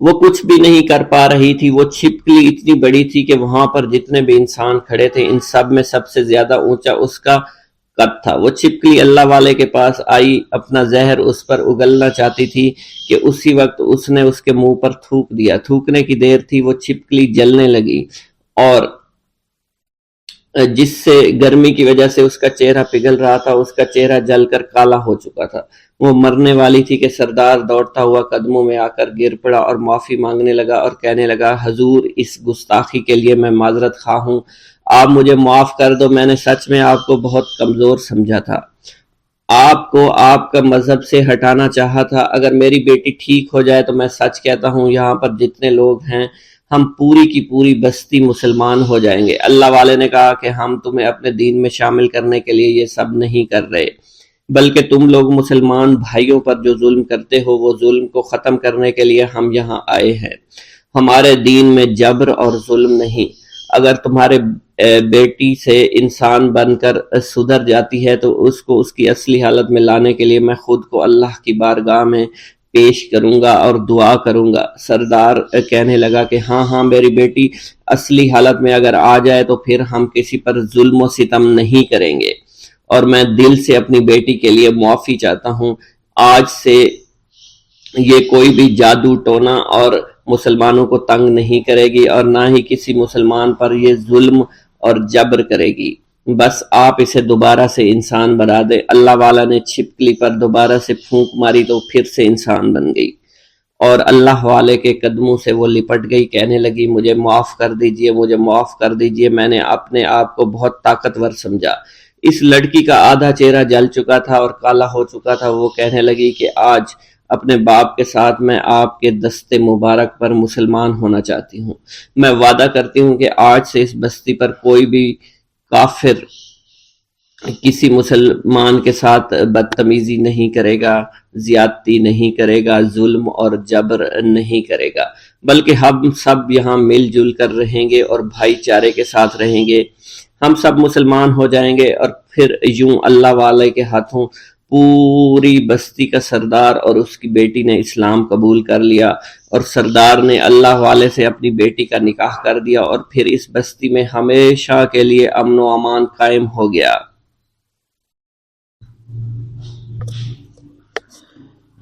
[SPEAKER 1] وہ کچھ بھی نہیں کر پا رہی تھی، وہ چھپکلی اتنی بڑی تھی کہ وہاں پر جتنے بھی انسان کھڑے تھے ان سب میں سب سے زیادہ اونچا اس کا قد تھا۔ وہ چھپکلی اللہ والے کے پاس آئی، اپنا زہر اس پر اگلنا چاہتی تھی کہ اسی وقت اس نے اس کے منہ پر تھوک دیا۔ تھوکنے کی دیر تھی، وہ چھپکلی جلنے لگی اور جس سے گرمی کی وجہ سے اس کا چہرہ پگھل رہا تھا، اس کا چہرہ جل کر کالا ہو چکا تھا۔ وہ مرنے والی تھی کہ سردار دوڑتا ہوا قدموں میں آ کر گر پڑا اور معافی مانگنے لگا اور کہنے لگا، حضور اس گستاخی کے لیے میں معذرت خواہ ہوں، آپ مجھے معاف کر دو، میں نے سچ میں آپ کو بہت کمزور سمجھا تھا، آپ کو آپ کا مذہب سے ہٹانا چاہا تھا۔ اگر میری بیٹی ٹھیک ہو جائے تو میں سچ کہتا ہوں یہاں پر جتنے لوگ ہیں ہم پوری کی پوری بستی مسلمان ہو جائیں گے۔ اللہ والے نے کہا کہ ہم تمہیں اپنے دین میں شامل کرنے کے لیے یہ سب نہیں کر رہے، بلکہ تم لوگ مسلمان بھائیوں پر جو ظلم کرتے ہو وہ ظلم کو ختم کرنے کے لیے ہم یہاں آئے ہیں۔ ہمارے دین میں جبر اور ظلم نہیں۔ اگر تمہارے بیٹی سے انسان بن کر سدھر جاتی ہے تو اس کو اس کی اصلی حالت میں لانے کے لیے میں خود کو اللہ کی بارگاہ میں پیش کروں گا اور دعا کروں گا۔ سردار کہنے لگا کہ ہاں میری بیٹی اصلی حالت میں اگر آ جائے تو پھر ہم کسی پر ظلم و ستم نہیں کریں گے، اور میں دل سے اپنی بیٹی کے لیے معافی چاہتا ہوں۔ آج سے یہ کوئی بھی جادو ٹونا اور مسلمانوں کو تنگ نہیں کرے گی، اور نہ ہی کسی مسلمان پر یہ ظلم اور جبر کرے گی۔ بس آپ اسے دوبارہ سے انسان بنا دے۔ اللہ والا نے چھپکلی پر دوبارہ سے پھونک ماری تو پھر سے انسان بن گئی، اور اللہ والے کے قدموں سے وہ لپٹ گئی، کہنے لگی مجھے معاف کر دیجئے، مجھے معاف کر دیجئے، میں نے اپنے آپ کو بہت طاقتور سمجھا۔ اس لڑکی کا آدھا چہرہ جل چکا تھا اور کالا ہو چکا تھا۔ وہ کہنے لگی کہ آج اپنے باپ کے ساتھ میں آپ کے دست مبارک پر مسلمان ہونا چاہتی ہوں۔ میں وعدہ کرتی ہوں کہ آج سے اس بستی پر کوئی بھی کافر کسی مسلمان کے ساتھ بدتمیزی نہیں کرے گا، زیادتی نہیں کرے گا، ظلم اور جبر نہیں کرے گا، بلکہ ہم سب یہاں مل جل کر رہیں گے اور بھائی چارے کے ساتھ رہیں گے۔ ہم سب مسلمان ہو جائیں گے، اور پھر یوں اللہ والے کے ہاتھوں پوری بستی کا سردار اور اس کی بیٹی نے اسلام قبول کر لیا، اور سردار نے اللہ والے سے اپنی بیٹی کا نکاح کر دیا، اور پھر اس بستی میں ہمیشہ کے لیے امن و امان قائم ہو گیا۔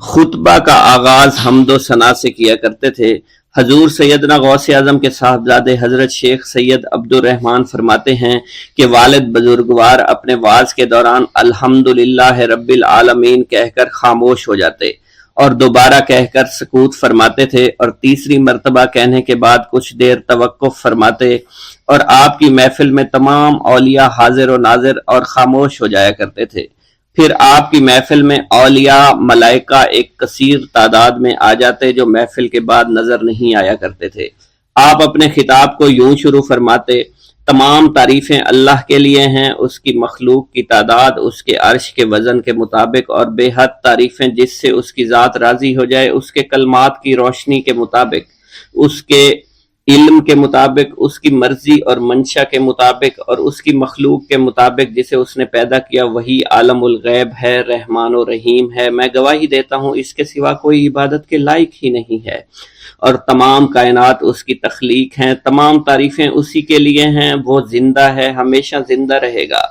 [SPEAKER 1] خطبہ کا آغاز حمد و ثنا سے کیا کرتے تھے۔ حضور سیدنا غوث اعظم کے صاحبزادے حضرت شیخ سید عبد الرحمن فرماتے ہیں کہ والد بزرگوار اپنے وعظ کے دوران الحمدللہ رب العالمین کہہ کر خاموش ہو جاتے اور دوبارہ کہہ کر سکوت فرماتے تھے، اور تیسری مرتبہ کہنے کے بعد کچھ دیر توقف فرماتے، اور آپ کی محفل میں تمام اولیاء حاضر و ناظر اور خاموش ہو جایا کرتے تھے۔ پھر آپ کی محفل میں اولیاء ملائکہ ایک کثیر تعداد میں آ جاتے جو محفل کے بعد نظر نہیں آیا کرتے تھے۔ آپ اپنے خطاب کو یوں شروع فرماتے: تمام تعریفیں اللہ کے لیے ہیں، اس کی مخلوق کی تعداد اس کے عرش کے وزن کے مطابق، اور بے حد تعریفیں جس سے اس کی ذات راضی ہو جائے، اس کے کلمات کی روشنی کے مطابق، اس کے علم کے مطابق، اس کی مرضی اور منشا کے مطابق، اور اس کی مخلوق کے مطابق جسے اس نے پیدا کیا۔ وہی عالم الغیب ہے، رحمان و رحیم ہے۔ میں گواہی دیتا ہوں اس کے سوا کوئی عبادت کے لائق ہی نہیں ہے، اور تمام کائنات اس کی تخلیق ہیں۔ تمام تعریفیں اسی کے لیے ہیں۔ وہ زندہ ہے، ہمیشہ زندہ رہے گا۔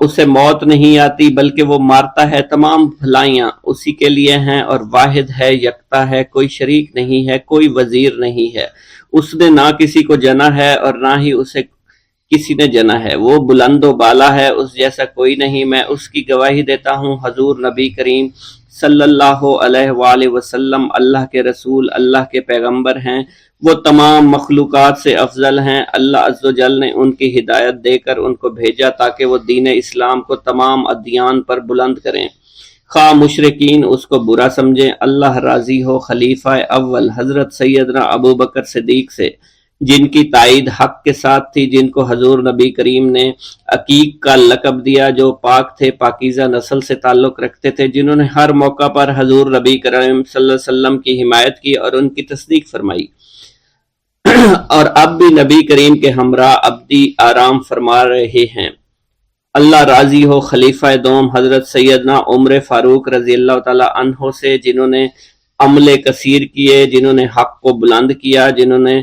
[SPEAKER 1] اسے موت نہیں آتی بلکہ وہ مارتا ہے۔ تمام بھلائیاں اسی کے لیے ہیں، اور واحد ہے، یکتا ہے، کوئی شریک نہیں ہے، کوئی وزیر نہیں ہے۔ اس نے نہ کسی کو جنا ہے اور نہ ہی اسے کسی نے جنا ہے۔ وہ بلند و بالا ہے، اس جیسا کوئی نہیں۔ میں اس کی گواہی دیتا ہوں حضور نبی کریم صلی اللہ علیہ وآلہ وسلم اللہ کے رسول، اللہ کے پیغمبر ہیں۔ وہ تمام مخلوقات سے افضل ہیں۔ اللہ عز و جل نے ان کی ہدایت دے کر ان کو بھیجا تاکہ وہ دین اسلام کو تمام ادیان پر بلند کریں، خواہ مشرکین اس کو برا سمجھیں۔ اللہ راضی ہو خلیفہ اول حضرت سیدنا ابو بکر صدیق سے، جن کی تائید حق کے ساتھ تھی، جن کو حضور نبی کریم نے عقیق کا لقب دیا، جو پاک تھے، پاکیزہ نسل سے تعلق رکھتے تھے، جنہوں نے ہر موقع پر حضور نبی کریم صلی اللہ علیہ وسلم کی حمایت کی اور ان کی تصدیق فرمائی، اور اب بھی نبی کریم کے ہمراہ ابدی آرام فرما رہے ہیں۔ اللہ راضی ہو خلیفہ دوم حضرت سیدنا عمر فاروق رضی اللہ تعالی عنہ سے، جنہوں نے عمل کثیر کیے، جنہوں نے حق کو بلند کیا، جنہوں نے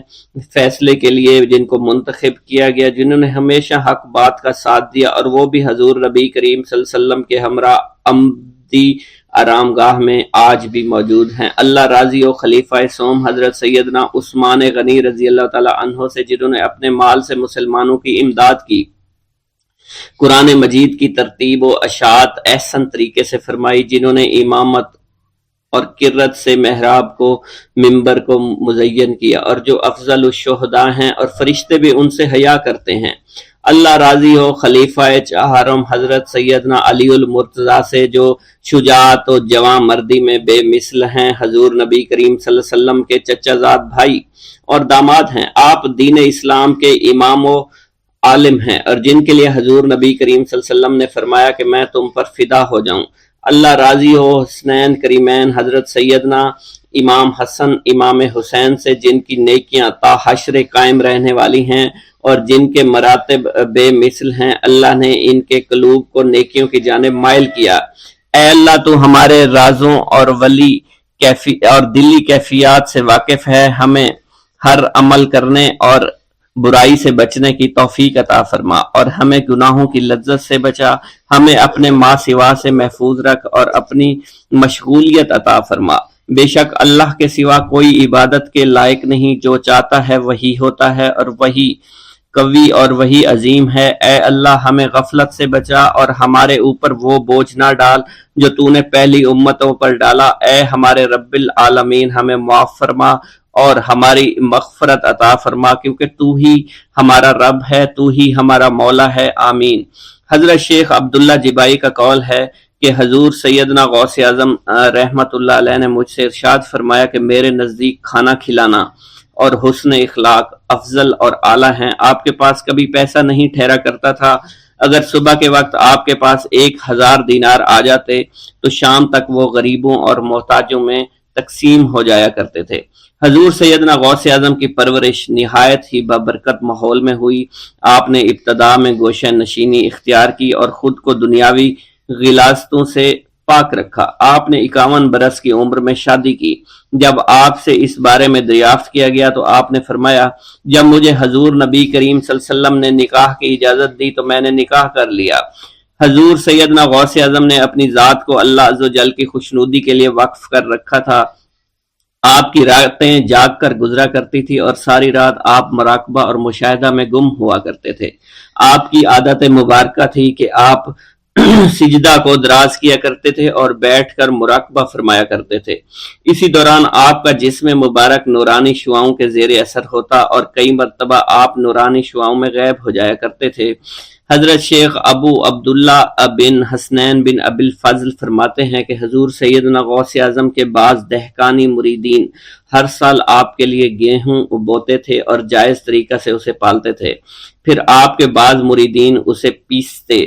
[SPEAKER 1] فیصلے کے لیے جن کو منتخب کیا گیا، جنہوں نے ہمیشہ حق بات کا ساتھ دیا، اور وہ بھی حضور نبی کریم صلی اللہ علیہ وسلم کے ہمراہ ابدی آرام گاہ میں آج بھی موجود ہیں۔ اللہ راضی ہو خلیفہ سوم حضرت سیدنا عثمان غنی رضی اللہ تعالی عنہ سے، جنہوں نے اپنے مال سے مسلمانوں کی امداد کی، قرآن مجید کی ترتیب و اشاعت احسن طریقے سے فرمائی، جنہوں نے امامت اور قرت سے محراب کو، منبر کو مزین کیا، اور جو افضل الشہداء ہیں اور فرشتے بھی ان سے حیا کرتے ہیں۔ اللہ راضی ہو خلیفہ چہارم حضرت سیدنا علی المرتضیٰ سے، جو شجاعت و جواں مردی میں بے مثل ہیں، حضور نبی کریم صلی اللہ علیہ وسلم کے چچا زاد بھائی اور داماد ہیں۔ آپ دین اسلام کے امام و عالم ہیں، اور جن کے لیے حضور نبی کریم صلی اللہ علیہ وسلم نے فرمایا کہ میں تم پر فدا ہو جاؤں۔ اللہ راضی ہو حسنین کریمین حضرت سیدنا امام حسن امام حسین سے، جن کی نیکیاں تا حشر قائم رہنے والی ہیں اور جن کے مراتب بے مثل ہیں۔ اللہ نے ان کے قلوب کو نیکیوں کی جانب مائل کیا۔ اے اللہ تو ہمارے رازوں اور اور دلی کیفیات سے واقف ہے، ہمیں ہر عمل کرنے اور برائی سے بچنے کی توفیق عطا فرما اور ہمیں گناہوں کی لذت سے بچا، ہمیں اپنے ما سوا سے محفوظ رکھ اور اپنی مشغولیت عطا فرما۔ بے شک اللہ کے سوا کوئی عبادت کے لائق نہیں، جو چاہتا ہے وہی ہوتا ہے اور وہی قوی اور وہی عظیم ہے۔ اے اللہ ہمیں غفلت سے بچا اور ہمارے اوپر وہ بوجھ نہ ڈال جو تو نے پہلی امتوں پر ڈالا۔ اے ہمارے رب العالمین ہمیں معاف فرما اور ہماری مغفرت عطا فرما، کیونکہ تو ہی ہمارا رب ہے، تو ہی ہمارا مولا ہے، آمین۔ حضرت شیخ عبداللہ جبائی کا قول ہے کہ حضور سیدنا غوث اعظم رحمت اللہ علیہ نے مجھ سے ارشاد فرمایا کہ میرے نزدیک کھانا کھلانا اور حسن اخلاق افضل اور اعلیٰ ہیں۔ آپ کے پاس کبھی پیسہ نہیں ٹھہرا کرتا تھا، اگر صبح کے وقت آپ کے پاس 1000 دینار آ جاتے تو شام تک وہ غریبوں اور محتاجوں میں تقسیم ہو جایا کرتے تھے۔ حضور سیدنا غوث اعظم کی پرورش نہایت ہی بابرکت ماحول میں ہوئی۔ آپ نے ابتدا میں گوشہ نشینی اختیار کی اور خود کو دنیاوی غلاظتوں سے پاک رکھا۔ آپ نے 51 برس کی عمر میں شادی کی۔ جب آپ سے اس بارے میں دریافت کیا گیا تو آپ نے فرمایا، جب مجھے حضور نبی کریم صلی اللہ علیہ وسلم نے نکاح کی اجازت دی تو میں نے نکاح کر لیا۔ حضور سیدنا غوث اعظم نے اپنی ذات کو اللہ عز و جل کی خوشنودی کے لیے وقف کر رکھا تھا۔ آپ کی راتیں جاگ کر گزرا کرتی تھی اور ساری رات آپ مراقبہ اور مشاہدہ میں گم ہوا کرتے تھے۔ آپ کی عادت مبارکہ تھی کہ آپ سجدہ کو دراز کیا کرتے تھے اور بیٹھ کر مراقبہ فرمایا کرتے تھے۔ اسی دوران آپ کا جسم مبارک نورانی شعاؤں کے زیر اثر ہوتا اور کئی مرتبہ آپ نورانی شعاؤں میں غائب ہو جایا کرتے تھے۔ حضرت شیخ ابو عبداللہ بن حسنین بن ابی الفضل فرماتے ہیں کہ حضور سیدنا غوث اعظم کے بعض دہقانی مریدین ہر سال آپ کے لیے گیہوں بوتے تھے اور جائز طریقہ سے اسے پالتے تھے۔ پھر آپ کے بعض مریدین اسے پیستے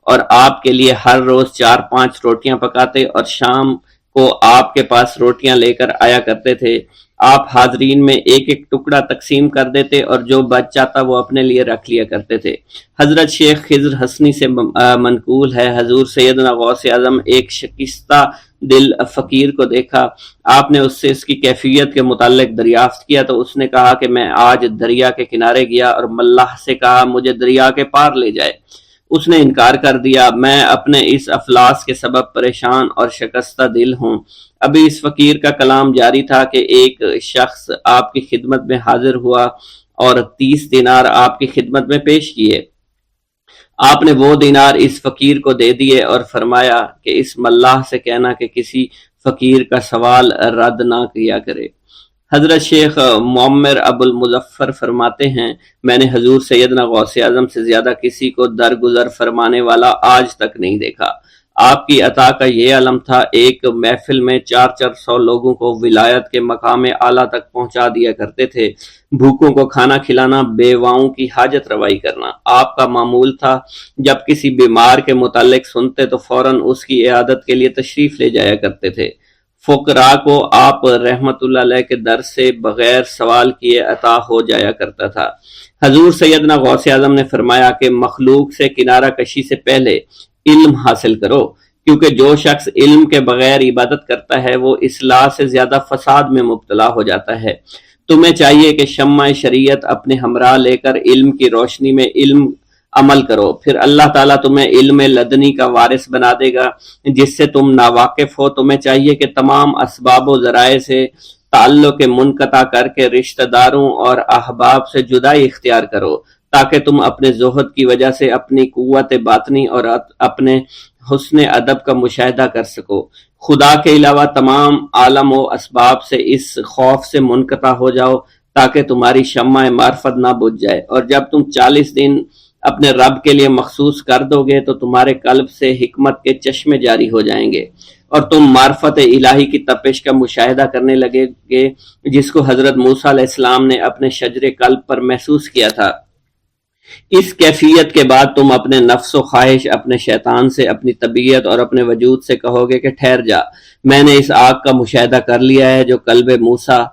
[SPEAKER 1] اور آپ کے لیے ہر روز 4-5 روٹیاں پکاتے اور شام کو آپ کے پاس روٹیاں لے کر آیا کرتے تھے۔ آپ حاضرین میں ایک ایک ٹکڑا تقسیم کر دیتے اور جو بچ جاتا وہ اپنے لیے رکھ لیا کرتے تھے۔ حضرت شیخ خضر حسنی سے منقول ہے، حضور سیدنا غوث اعظم ایک شکستہ دل فقیر کو دیکھا۔ آپ نے اس سے اس کی کیفیت کے متعلق دریافت کیا تو اس نے کہا کہ میں آج دریا کے کنارے گیا اور ملاح سے کہا مجھے دریا کے پار لے جائے۔ اس نے انکار کر دیا۔ میں اپنے اس افلاس کے سبب پریشان اور شکستہ دل ہوں۔ ابھی اس فقیر کا کلام جاری تھا کہ ایک شخص آپ کی خدمت میں حاضر ہوا اور 30 دینار آپ کی خدمت میں پیش کیے۔ آپ نے وہ دینار اس فقیر کو دے دیے اور فرمایا کہ اس ملاح سے کہنا کہ کسی فقیر کا سوال رد نہ کیا کرے۔ حضرت شیخ معمر ابو المظفر فرماتے ہیں، میں نے حضور سیدنا غوث اعظم سے زیادہ کسی کو درگزر فرمانے والا آج تک نہیں دیکھا۔ آپ کی عطا کا یہ علم تھا، ایک محفل میں 400 لوگوں کو ولایت کے مقام اعلیٰ تک پہنچا دیا کرتے تھے۔ بھوکوں کو کھانا کھلانا، بیواؤں کی حاجت روائی کرنا آپ کا معمول تھا۔ جب کسی بیمار کے متعلق سنتے تو فوراً اس کی عیادت کے لیے تشریف لے جایا کرتے تھے۔ فقراء کو آپ رحمت اللہ علیہ کے در سے بغیر سوال کیے عطا ہو جایا کرتا تھا۔ حضور سیدنا غوث اعظم نے فرمایا کہ مخلوق سے کنارہ کشی سے پہلے علم حاصل کرو، کیونکہ جو شخص علم کے بغیر عبادت کرتا ہے وہ اصلاح سے زیادہ فساد میں مبتلا ہو جاتا ہے۔ تمہیں چاہیے کہ شمع شریعت اپنے ہمراہ لے کر علم کی روشنی میں علم عمل کرو، پھر اللہ تعالیٰ تمہیں علم لدنی کا وارث بنا دے گا جس سے تم ناواقف ہو۔ تمہیں چاہیے کہ تمام اسباب و ذرائع سے تعلق منقطع کر کے رشتہ داروں اور احباب سے جدائی اختیار کرو، تاکہ تم اپنے زہد کی وجہ سے اپنی قوت باطنی اور اپنے حسن ادب کا مشاہدہ کر سکو۔ خدا کے علاوہ تمام عالم و اسباب سے اس خوف سے منقطع ہو جاؤ تاکہ تمہاری شمع معرفت نہ بجھ جائے، اور جب تم 40 دن اپنے رب کے لیے مخصوص کر دو گے تو تمہارے قلب سے حکمت کے چشمے جاری ہو جائیں گے اور تم معرفت الہی کی تپش کا مشاہدہ کرنے لگے گے، جس کو حضرت موسیٰ علیہ السلام نے اپنے شجر قلب پر محسوس کیا تھا۔ اس کیفیت کے بعد تم اپنے نفس و خواہش، اپنے شیطان سے، اپنی طبیعت اور اپنے وجود سے کہو گے کہ ٹھہر جا، میں نے اس آگ کا مشاہدہ کر لیا ہے جو قلب موسیٰ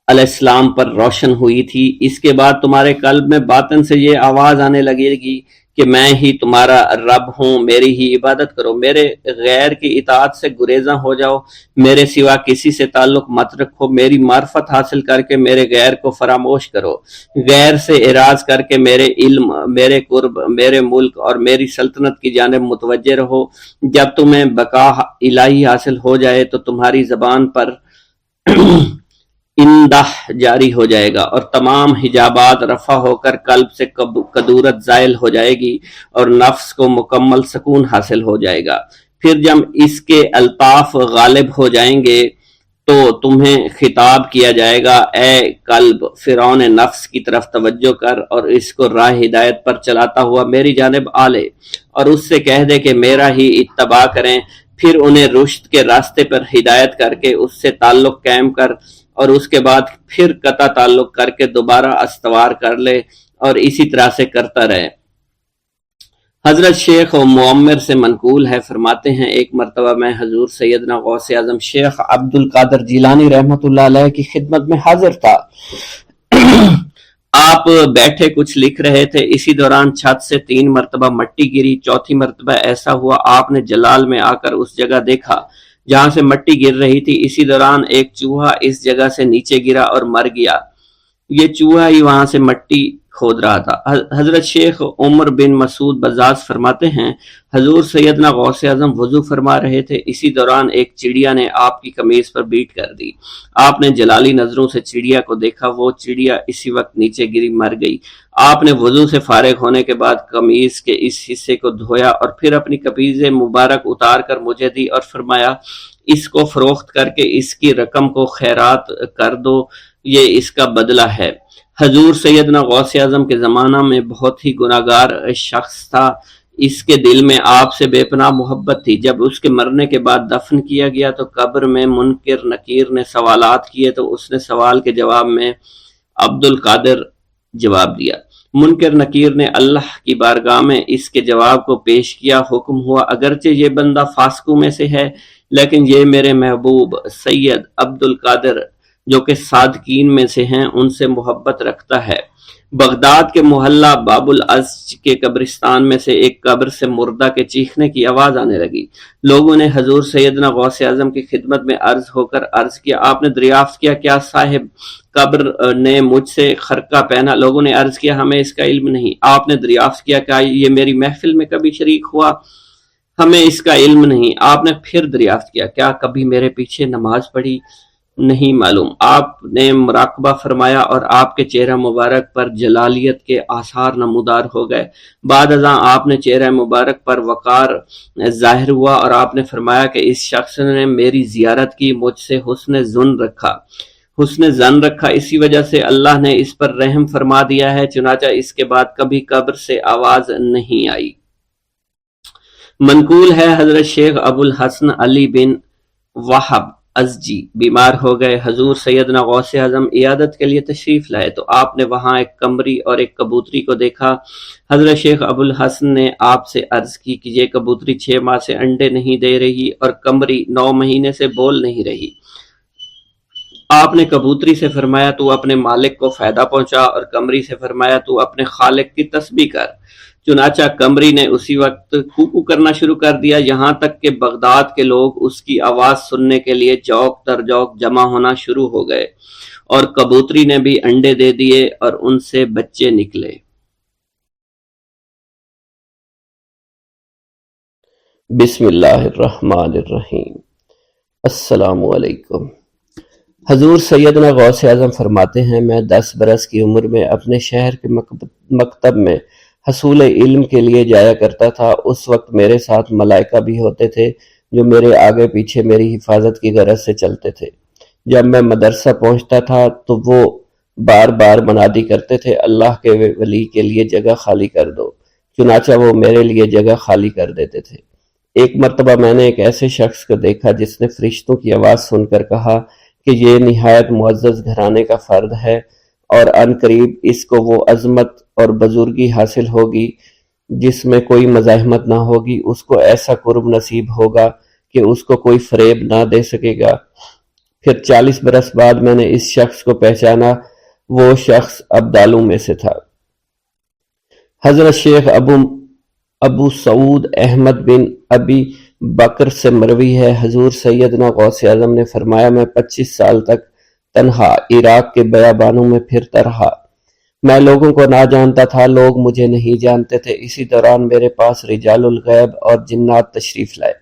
[SPEAKER 1] علیہ السلام پر روشن ہوئی تھی۔ اس کے بعد تمہارے قلب میں باطن سے یہ آواز آنے لگے گی کہ میں ہی تمہارا رب ہوں، میری ہی عبادت کرو، میرے غیر کی اطاعت سے گریزاں ہو جاؤ، میرے سوا کسی سے تعلق مت رکھو، میری معرفت حاصل کر کے میرے غیر کو فراموش کرو، غیر سے اعراض کر کے میرے علم، میرے قرب، میرے ملک اور میری سلطنت کی جانب متوجہ رہو۔ جب تمہیں بقا الہی حاصل ہو جائے تو تمہاری زبان پر اندہ جاری ہو جائے گا اور تمام حجابات رفع ہو کر قلب سے کدورت زائل ہو جائے گی اور نفس کو مکمل سکون حاصل ہو جائے گا۔ پھر جب اس کے الطاف غالب ہو جائیں گے تو تمہیں خطاب کیا جائے گا، اے قلب، فرعون نفس کی طرف توجہ کر اور اس کو راہ ہدایت پر چلاتا ہوا میری جانب آ لے اور اس سے کہہ دے کہ میرا ہی اتباع کریں، پھر انہیں رشد کے راستے پر ہدایت کر کے اس سے تعلق قائم کر اور اس کے بعد پھر قطع تعلق کر کے دوبارہ استوار کر لے اور اسی طرح سے کرتا رہے۔ حضرت شیخ و معمر سے منقول ہے، فرماتے ہیں ایک مرتبہ میں حضور سیدنا غوث اعظم شیخ عبد القادر جیلانی رحمۃ اللہ علیہ کی خدمت میں حاضر تھا۔ آپ بیٹھے کچھ لکھ رہے تھے، اسی دوران چھت سے 3 مرتبہ مٹی گری، چوتھی مرتبہ ایسا ہوا آپ نے جلال میں آ کر اس جگہ دیکھا جہاں سے مٹی گر رہی تھی، اسی دوران ایک چوہا اس جگہ سے نیچے گرا اور مر گیا، یہ چوہا ہی وہاں سے مٹی کھود رہا تھا۔ حضرت شیخ عمر بن مسعود بزاز فرماتے ہیں حضور سیدنا غوث اعظم وضو فرما رہے تھے، اسی دوران ایک چڑیا نے آپ کی قمیض پر بیٹ کر دی، آپ نے جلالی نظروں سے چڑیا کو دیکھا، وہ چڑیا اسی وقت نیچے گری مر گئی۔ آپ نے وضو سے فارغ ہونے کے بعد قمیض کے اس حصے کو دھویا اور پھر اپنی قمیض مبارک اتار کر مجھے دی اور فرمایا اس کو فروخت کر کے اس کی رقم کو خیرات کر دو، یہ اس کا بدلہ ہے۔ حضور سیدنا غوث اعظم کے زمانہ میں بہت ہی گناہگار شخص تھا، اس کے دل میں آپ سے بے پناہ محبت تھی۔ جب اس کے مرنے کے بعد دفن کیا گیا تو قبر میں منکر نکیر نے سوالات کیے تو اس نے سوال کے جواب میں عبد القادر جواب دیا۔ منکر نکیر نے اللہ کی بارگاہ میں اس کے جواب کو پیش کیا، حکم ہوا اگرچہ یہ بندہ فاسقوں میں سے ہے لیکن یہ میرے محبوب سید عبد القادر جو کہ صادقین میں سے ہیں ان سے محبت رکھتا ہے۔ بغداد کے محلہ باب العز کے قبرستان میں سے ایک قبر سے مردہ کے چیخنے کی آواز آنے لگی۔ لوگوں نے حضور سیدنا غوث اعظم کی خدمت میں عرض ہو کر عرض کیا، آپ نے دریافت کیا کیا صاحب قبر نے مجھ سے خرقہ پہنا؟ لوگوں نے عرض کیا ہمیں اس کا علم نہیں۔ آپ نے دریافت کیا کیا یہ میری محفل میں کبھی شریک ہوا؟ ہمیں اس کا علم نہیں۔ آپ نے پھر دریافت کیا کیا کبھی میرے پیچھے نماز پڑھی؟ نہیں معلوم۔ آپ نے مراقبہ فرمایا اور آپ کے چہرہ مبارک پر جلالیت کے آثار نمودار ہو گئے۔ بعد ازاں آپ نے چہرہ مبارک پر وقار ظاہر ہوا اور آپ نے فرمایا کہ اس شخص نے میری زیارت کی، مجھ سے حسن ظن رکھا، اسی وجہ سے اللہ نے اس پر رحم فرما دیا ہے، چنانچہ اس کے بعد کبھی قبر سے آواز نہیں آئی۔ منقول ہے حضرت شیخ ابو الحسن علی بن وہب ازجی بیمار ہو گئے، حضور سیدنا غوث اعظم عیادت کے لیے تشریف لائے تو آپ نے وہاں ایک قمری اور ایک کبوتری کو دیکھا۔ حضرت شیخ ابو الحسن نے آپ سے عرض کی کہ یہ کبوتری 6 ماہ سے انڈے نہیں دے رہی اور قمری 9 مہینے سے بول نہیں رہی۔ آپ نے کبوتری سے فرمایا تو اپنے مالک کو فائدہ پہنچا اور قمری سے فرمایا تو اپنے خالق کی تسبیح کر۔ چنانچہ قمری نے اسی وقت کوکو کرنا شروع کر دیا، یہاں تک کہ بغداد کے لوگ اس کی آواز سننے کے لیے جوق در جوق جمع ہونا شروع ہو گئے اور کبوتری نے بھی انڈے دے دیے اور ان سے بچے نکلے۔ بسم اللہ الرحمن الرحیم۔ السلام علیکم۔ حضور سیدنا غوث اعظم فرماتے ہیں میں 10 برس کی عمر میں اپنے شہر کے مکتب میں حصول علم کے لیے جایا کرتا تھا۔ اس وقت میرے ساتھ ملائکہ بھی ہوتے تھے جو میرے آگے پیچھے میری حفاظت کی غرض سے چلتے تھے۔ جب میں مدرسہ پہنچتا تھا تو وہ بار بار منادی کرتے تھے اللہ کے ولی کے لیے جگہ خالی کر دو، چنانچہ وہ میرے لیے جگہ خالی کر دیتے تھے۔ ایک مرتبہ میں نے ایک ایسے شخص کو دیکھا جس نے فرشتوں کی آواز سن کر کہا کہ یہ نہایت معزز گھرانے کا فرد ہے اور ان قریب اس کو وہ عظمت اور بزرگی حاصل ہوگی جس میں کوئی مزاحمت نہ ہوگی، اس کو ایسا قرب نصیب ہوگا کہ اس کو کوئی فریب نہ دے سکے گا۔ پھر 40 برس بعد میں نے اس شخص کو پہچانا، وہ شخص ابدالوں میں سے تھا۔ حضرت شیخ ابو سعود احمد بن ابی بکر سے مروی ہے، حضور سیدنا غوث اعظم نے فرمایا، میں 25 سال تک تنہا عراق کے بیابانوں میں پھرتا رہا۔ میں لوگوں کو نہ جانتا تھا، لوگ مجھے نہیں جانتے تھے۔ اسی دوران میرے پاس رجال الغیب اور جنات تشریف لائے،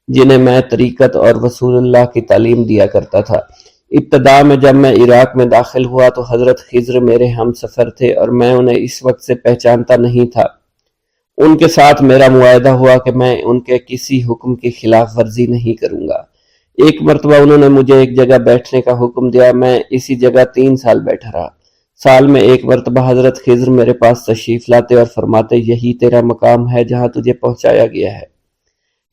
[SPEAKER 1] جنہیں میں طریقت اور رسول اللہ کی تعلیم دیا کرتا تھا۔ ابتدا میں جب میں عراق میں داخل ہوا تو حضرت خضر میرے ہم سفر تھے اور میں انہیں اس وقت سے پہچانتا نہیں تھا۔ ان کے ساتھ میرا معاہدہ ہوا کہ میں ان کے کسی حکم کی خلاف ورزی نہیں کروں گا۔ ایک مرتبہ انہوں نے مجھے ایک جگہ بیٹھنے کا حکم دیا، میں اسی جگہ 3 سال بیٹھا رہا۔ سال میں ایک مرتبہ حضرت خضر میرے پاس تشریف لاتے اور فرماتے، یہی تیرا مقام ہے جہاں تجھے پہنچایا گیا ہے۔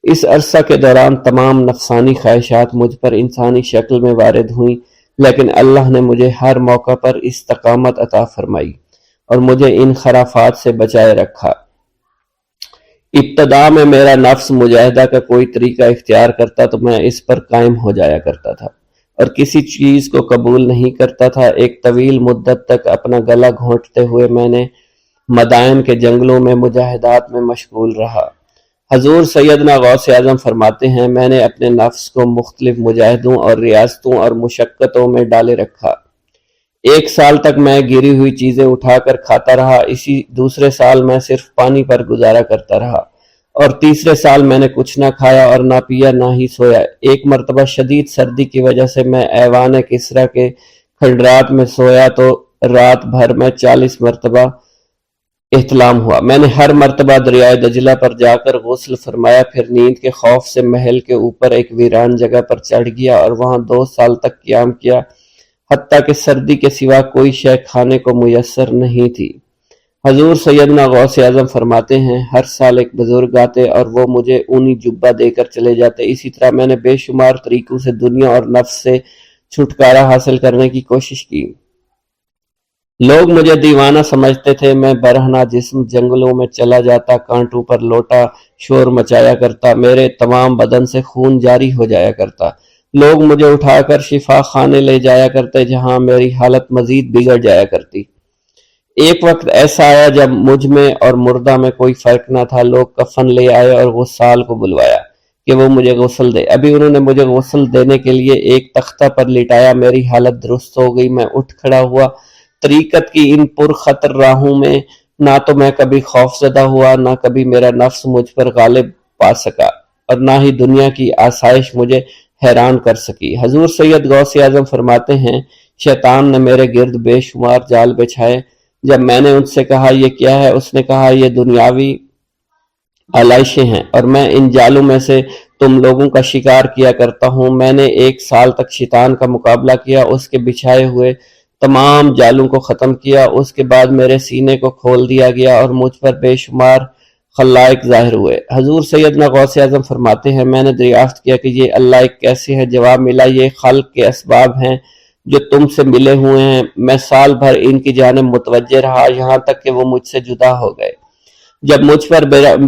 [SPEAKER 1] اس عرصہ کے دوران تمام نفسانی خواہشات مجھ پر انسانی شکل میں وارد ہوئیں، لیکن اللہ نے مجھے ہر موقع پر استقامت عطا فرمائی اور مجھے ان خرافات سے بچائے رکھا۔ ابتدا میں میرا نفس مجاہدہ کا کوئی طریقہ اختیار کرتا تو میں اس پر قائم ہو جایا کرتا تھا اور کسی چیز کو قبول نہیں کرتا تھا۔ ایک طویل مدت تک اپنا گلا گھونٹتے ہوئے میں نے مدائن کے جنگلوں میں مجاہدات میں مشغول رہا۔ حضور سیدنا غوث اعظم فرماتے ہیں، میں نے اپنے نفس کو مختلف مجاہدوں اور ریاستوں اور مشقتوں میں ڈالے رکھا۔ 1 سال تک میں گری ہوئی چیزیں اٹھا کر کھاتا رہا، اسی دوسرے سال میں صرف پانی پر گزارا کرتا رہا اور تیسرے سال میں نے کچھ نہ کھایا اور نہ پیا نہ ہی سویا۔ ایک مرتبہ شدید سردی کی وجہ سے میں ایوان کسریٰ کے کھنڈرات میں سویا تو رات بھر میں 40 مرتبہ احتلام ہوا۔ میں نے ہر مرتبہ دریائے دجلہ پر جا کر غسل فرمایا، پھر نیند کے خوف سے محل کے اوپر ایک ویران جگہ پر چڑھ گیا اور وہاں 2 سال تک قیام کیا، حتیٰ کہ سردی کے سوا کوئی شے کھانے کو میسر نہیں تھی۔ حضور سیدنا غوث اعظم فرماتے ہیں، ہر سال ایک بزرگ آتے اور وہ مجھے اونی جبہ دے کر چلے جاتے۔ اسی طرح میں نے بے شمار طریقوں سے دنیا اور نفس سے چھٹکارا حاصل کرنے کی کوشش کی۔ لوگ مجھے دیوانہ سمجھتے تھے، میں برہنہ جسم جنگلوں میں چلا جاتا، کانٹوں پر لوٹا شور مچایا کرتا، میرے تمام بدن سے خون جاری ہو جایا کرتا۔ لوگ مجھے اٹھا کر شفا خانے لے جایا کرتے جہاں میری حالت مزید بگڑ جایا کرتی۔ ایک وقت ایسا آیا جب مجھ میں اور مردہ میں کوئی فرق نہ تھا۔ لوگ کفن لے آئے اور غسال کو بلوایا کہ وہ مجھے غسل دے۔ ابھی انہوں نے مجھے غسل دینے کے لیے ایک تختہ پر لٹایا، میری حالت درست ہو گئی، میں اٹھ کھڑا ہوا۔ طریقت کی ان پرخطر راہوں میں نہ تو میں کبھی خوف زدہ ہوا، نہ کبھی میرا نفس مجھ پر غالب پا سکا اور نہ ہی دنیا کی آسائش مجھے حیران کر سکی۔ حضور سید غوث اعظم فرماتے ہیں، شیطان نے میرے گرد بے شمار جال بچھائے۔ جب میں نے ان سے کہا یہ کیا ہے، اس نے کہا یہ دنیاوی آلائشیں ہیں اور میں ان جالوں میں سے تم لوگوں کا شکار کیا کرتا ہوں۔ میں نے 1 سال تک شیطان کا مقابلہ کیا، اس کے بچھائے ہوئے تمام جالوں کو ختم کیا۔ اس کے بعد میرے سینے کو کھول دیا گیا اور مجھ پر بے شمار خلائق ظاہر ہوئے۔ حضور سیدنا غوث اعظم فرماتے ہیں، میں نے دریافت کیا کہ یہ اللہ کیسے ہے؟ جواب ملا، یہ خلق کے اسباب ہیں جو تم سے ملے ہوئے ہیں۔ میں سال بھر ان کی جانب متوجہ رہا، یہاں تک کہ وہ مجھ سے جدا ہو گئے۔ جب مجھ پر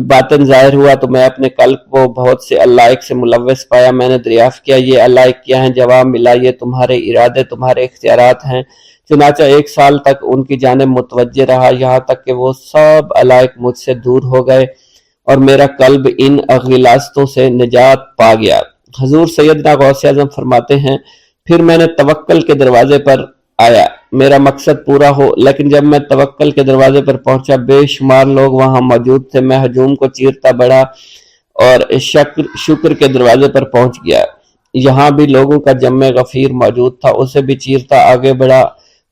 [SPEAKER 1] باطن ظاہر ہوا تو میں اپنے قلب کو بہت سے علائق سے ملوث پایا۔ میں نے دریافت کیا یہ علائق کیا ہیں؟ جواب ملا، یہ تمہارے ارادے، تمہارے اختیارات ہیں۔ چنانچہ 1 سال تک ان کی جانب متوجہ رہا، یہاں تک کہ وہ سب علائق مجھ سے دور ہو گئے اور میرا قلب ان غلاظتوں سے نجات پا گیا۔ حضور سیدنا غوث اعظم فرماتے ہیں، پھر میں نے توکل کے دروازے پر آیا، میرا مقصد پورا ہو، لیکن جب میں توکل کے دروازے پر پہنچا بے شمار لوگ وہاں موجود تھے۔ میں ہجوم کو چیرتا بڑھا اور شکر کے دروازے پر پہنچ گیا، یہاں بھی لوگوں کا جمع غفیر موجود تھا، اسے بھی چیرتا آگے بڑھا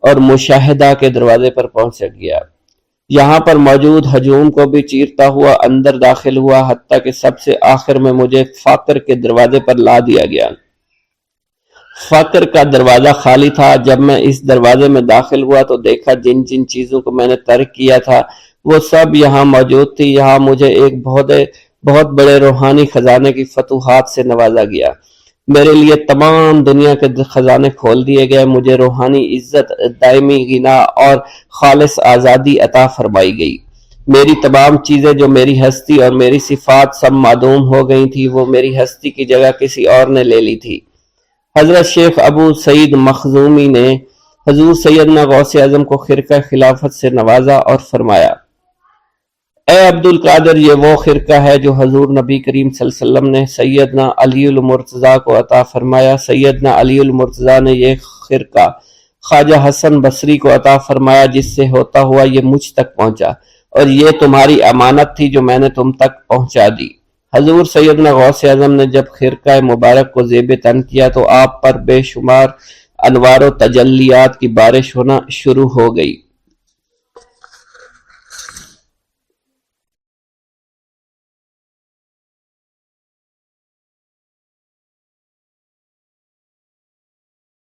[SPEAKER 1] اور مشاہدہ کے دروازے پر پہنچ گیا، یہاں پر موجود ہجوم کو بھی چیرتا ہوا اندر داخل ہوا، حتیٰ کہ سب سے آخر میں مجھے فقر کے دروازے پر لا دیا گیا۔ فقر کا دروازہ خالی تھا۔ جب میں اس دروازے میں داخل ہوا تو دیکھا جن جن چیزوں کو میں نے ترک کیا تھا وہ سب یہاں موجود تھی۔ یہاں مجھے ایک بہت بڑے روحانی خزانے کی فتوحات سے نوازا گیا۔ میرے لیے تمام دنیا کے خزانے کھول دیے گئے، مجھے روحانی عزت، دائمی غنا اور خالص آزادی عطا فرمائی گئی۔ میری تمام چیزیں جو میری ہستی اور میری صفات سب معدوم ہو گئی تھی، وہ میری ہستی کی جگہ کسی اور نے لے لی تھی۔ حضرت شیخ ابو سعید مخزومی نے حضور سیدنا غوث اعظم کو خرقہ خلافت سے نوازا اور فرمایا: اے عبد القادر، یہ وہ خرقہ ہے جو حضور نبی کریم صلی اللہ علیہ وسلم نے سیدنا علی المرتضیٰ کو عطا فرمایا۔ سیدنا علی المرتضیٰ نے یہ خرقہ خواجہ حسن بصری کو عطا فرمایا، جس سے ہوتا ہوا یہ مجھ تک پہنچا، اور یہ تمہاری امانت تھی جو میں نے تم تک پہنچا دی۔ حضور سیدنا غوث اعظم نے جب خرقہ مبارک کو زیب تن کیا تو آپ پر بے شمار انوار و تجلیات کی بارش ہونا شروع ہو گئی۔